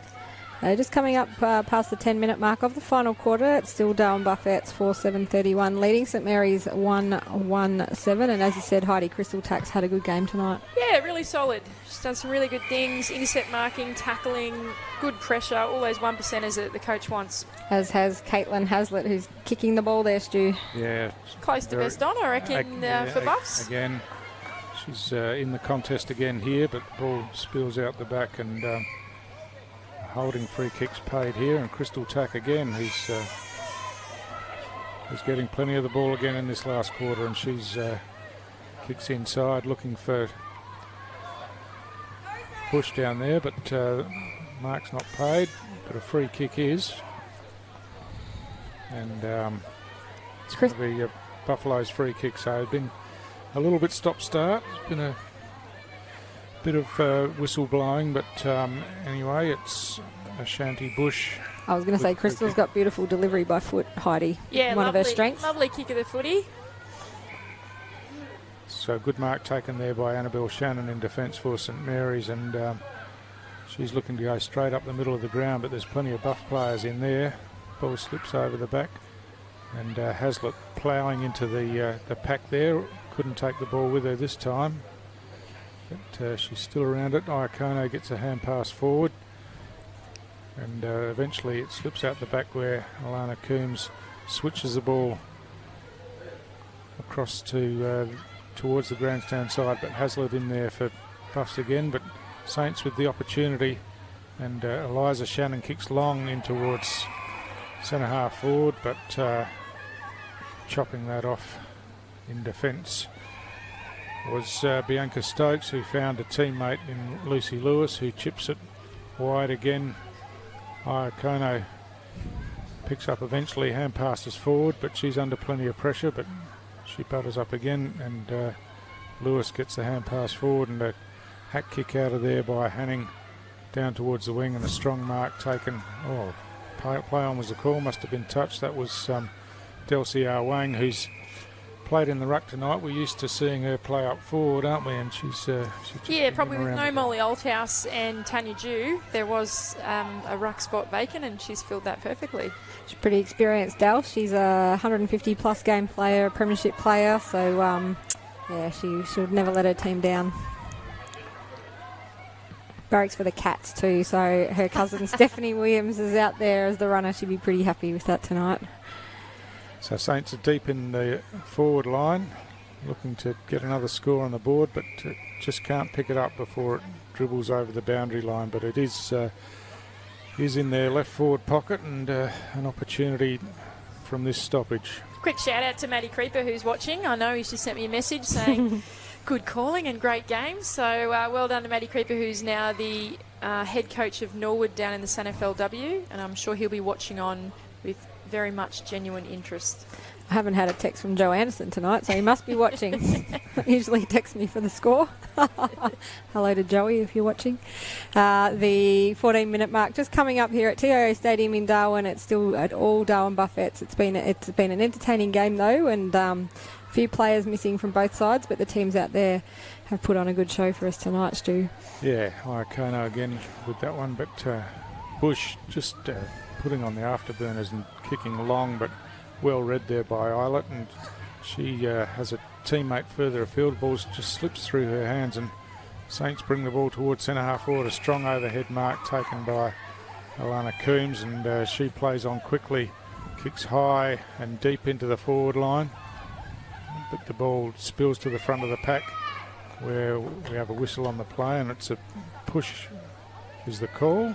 Just coming up past the 10-minute mark of the final quarter. It's still Darwin Buffett's 4-7-31 leading St Mary's 1-1-7. And as you said, Heidi, Crystal Tack's had a good game tonight. Yeah, really solid. She's done some really good things. Intercept marking, tackling, good pressure, all those 1%ers that the coach wants. As has Caitlin Hazlitt, who's kicking the ball there, Stu. Yeah. Close to best on, I reckon, for Buffs. Again, she's in the contest again here, but the ball spills out the back, and holding free kicks paid here, and Crystal Tack again, who's getting plenty of the ball again in this last quarter, and she's kicks inside looking for push down there, but mark's not paid, but a free kick is, and it's going to be Buffalo's free kick, so it's been a little bit stop-start. It's been a bit of whistle blowing, but anyway, it's Ashanti Bush. I was going to say, Crystal's got beautiful delivery by foot, Heidi. Yeah, one lovely, of her strengths. Lovely kick of the footy. So good mark taken there by Annabelle Shannon in defence for St Mary's, and she's looking to go straight up the middle of the ground, but there's plenty of Buff players in there. Ball slips over the back, and Hazlitt ploughing into the pack there. Couldn't take the ball with her this time. But she's still around it. Iacono gets a hand pass forward, and eventually it slips out the back where Alana Coombs switches the ball across to towards the grandstand side, but Hazlitt in there for Buffs again, but Saints with the opportunity, And Eliza Shannon kicks long in towards centre half forward, but chopping that off in defence was Bianca Stokes, who found a teammate in Lucy Lewis, who chips it wide again. Iakono picks up eventually, hand passes forward, but she's under plenty of pressure, but she butters up again, and Lewis gets the hand pass forward, and a hack kick out of there by Hanning down towards the wing, and a strong mark taken. Oh, play on was the call, must have been touched. That was Delcy R. Wang, who's played in the ruck tonight. We're used to seeing her play up forward, aren't we? And she's just probably with no Molly Althouse and Tanya Dew, there was a ruck spot vacant, and she's filled that perfectly. She's pretty experienced, Del. She's a 150 plus game player, a premiership player, so she should never let her team down. Barracks for the Cats too, so her cousin Stephanie Williams is out there as the runner. She'd be pretty happy with that tonight. So Saints are deep in the forward line, looking to get another score on the board, but just can't pick it up before it dribbles over the boundary line. But it is in their left forward pocket, and an opportunity from this stoppage. Quick shout out to Maddie Creeper, who's watching. I know he's just sent me a message saying good calling and great game. So well done to Maddie Creeper, who's now the head coach of Norwood down in the SANFLW, and I'm sure he'll be watching on with very much genuine interest. I haven't had a text from Joe Anderson tonight, so he must be watching. Usually he texts me for the score. Hello to Joey if you're watching. The 14-minute mark just coming up here at TIO Stadium in Darwin. It's still at all Darwin Buffets. It's been an entertaining game though, and a few players missing from both sides, but the teams out there have put on a good show for us tonight, Stu. Yeah, Iakono again with that one, but Bush just putting on the afterburners and kicking long, but well read there by Eilert, and she has a teammate further afield. Ball just slips through her hands, and Saints bring the ball towards centre half forward. A strong overhead mark taken by Alana Coombs, and she plays on quickly, kicks high and deep into the forward line, but the ball spills to the front of the pack where we have a whistle on the play, and it's a push is the call.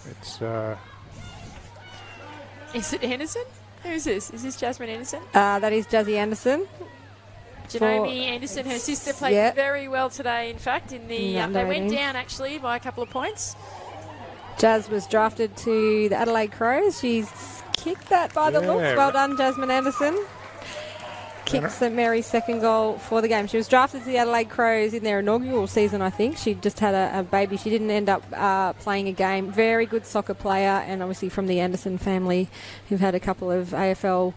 It's Is it Anderson? Who's this? Is this Jasmine Anderson? That is Jazzy Anderson. Janome Anderson, her sister, played very well today, in fact. In the they went down, actually, by a couple of points. Jazz was drafted to the Adelaide Crows. She's kicked that by the looks. Well done, Jasmine Anderson. Kicks St Mary's second goal for the game. She was drafted to the Adelaide Crows in their inaugural season, I think. She just had a baby. She didn't end up playing a game. Very good soccer player, and obviously from the Anderson family, who've had a couple of AFL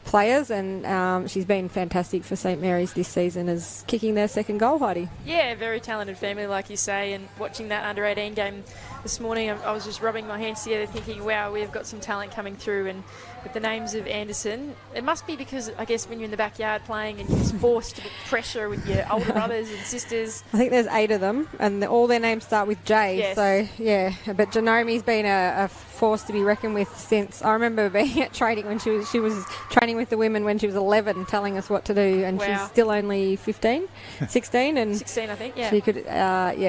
players, and she's been fantastic for St Mary's this season as kicking their second goal, Heidi. Yeah, very talented family, like you say, and watching that under-18 game this morning, I was just rubbing my hands together thinking, wow, we've got some talent coming through. And with the names of Anderson, it must be because, I guess, when you're in the backyard playing and you're just forced to put pressure with your older brothers and sisters. I think there's 8 of them, and all their names start with J. Yes. So, yeah. But Janome's been a force to be reckoned with since, I remember being at training when she was training with the women when she was 11, telling us what to do, and she's still only 16, and 16, I think, yeah. She could,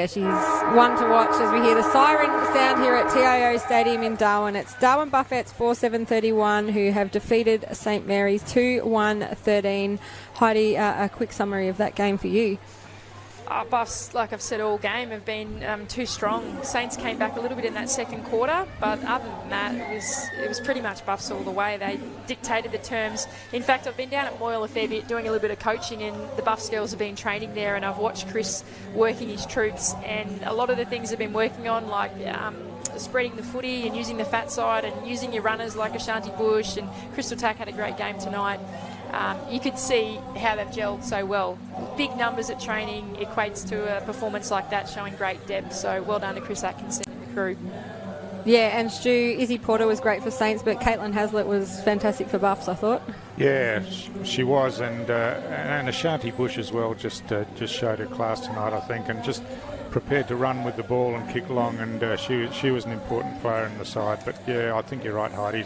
she's one to watch as we hear the siren sound here at TIO Stadium in Darwin. It's Darwin Buffets 4-7-31 who have defeated St Mary's 2-1-13. Heidi, a quick summary of that game for you. Buffs, like I've said all game, have been too strong. Saints came back a little bit in that second quarter, but other than that, it was pretty much Buffs all the way. They dictated the terms. In fact, I've been down at Moyle a fair bit doing a little bit of coaching, and the Buffs girls have been training there, and I've watched Chris working his troops, and a lot of the things they've been working on, like spreading the footy and using the fat side and using your runners like Ashanti Bush, and Crystal Tack had a great game tonight. You could see how they've gelled so well. Big numbers at training equates to a performance like that, showing great depth. So well done to Chris Atkinson and the crew. Yeah, and Stu, Izzy Porter was great for Saints, but Caitlin Haslett was fantastic for Buffs, I thought. Yeah, she was, and Ashanti Bush as well just showed her class tonight, I think, and just prepared to run with the ball and kick long, and she was an important player in the side. But yeah, I think you're right, Heidi.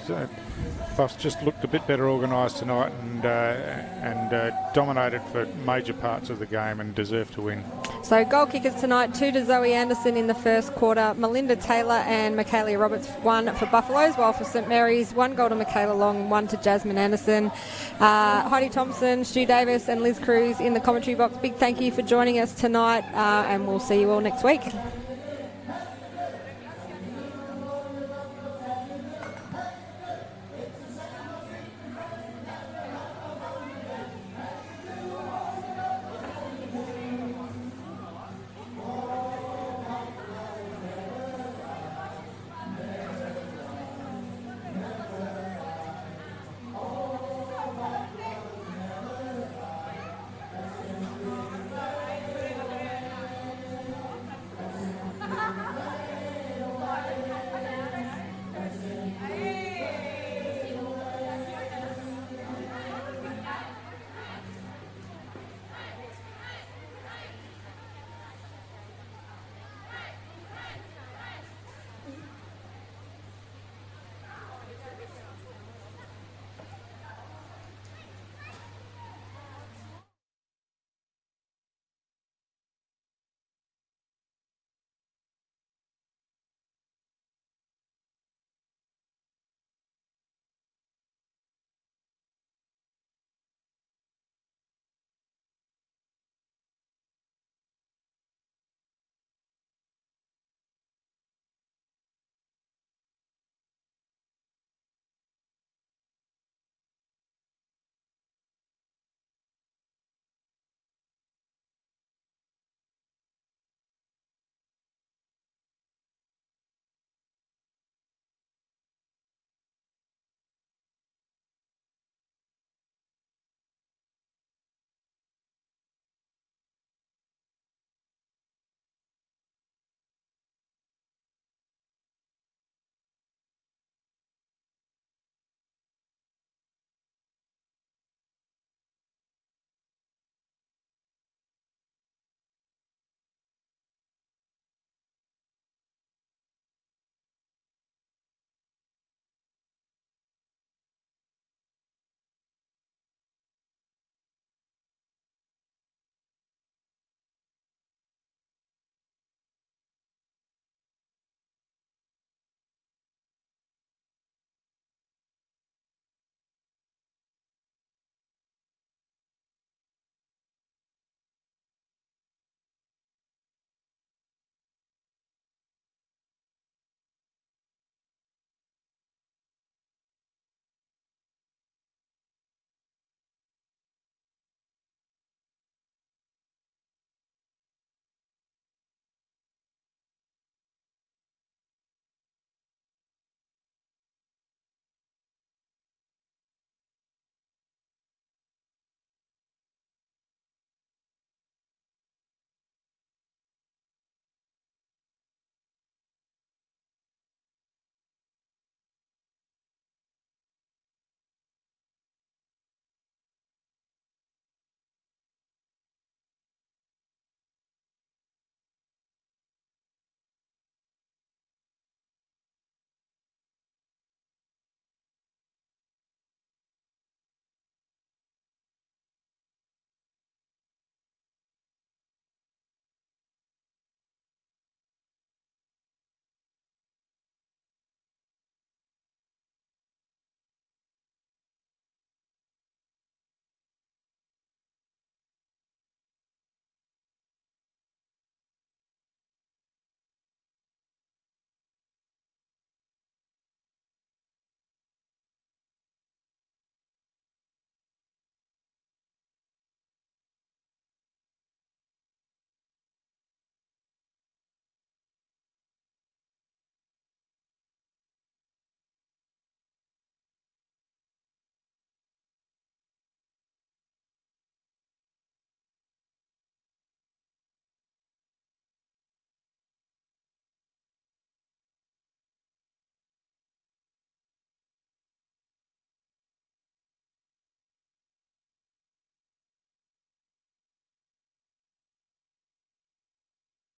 Buffs just looked a bit better organised tonight and dominated for major parts of the game and deserved to win. So goal kickers tonight, 2 to Zoe Anderson in the first quarter. Melinda Taylor and Michaela Roberts, 1 for Buffaloes, while for St Mary's, 1 goal to Michaela Long, 1 to Jasmine Anderson. Heidi Thompson, Stu Davis and Liz Cruz in the commentary box. Big thank you for joining us tonight, and we'll see you all next week.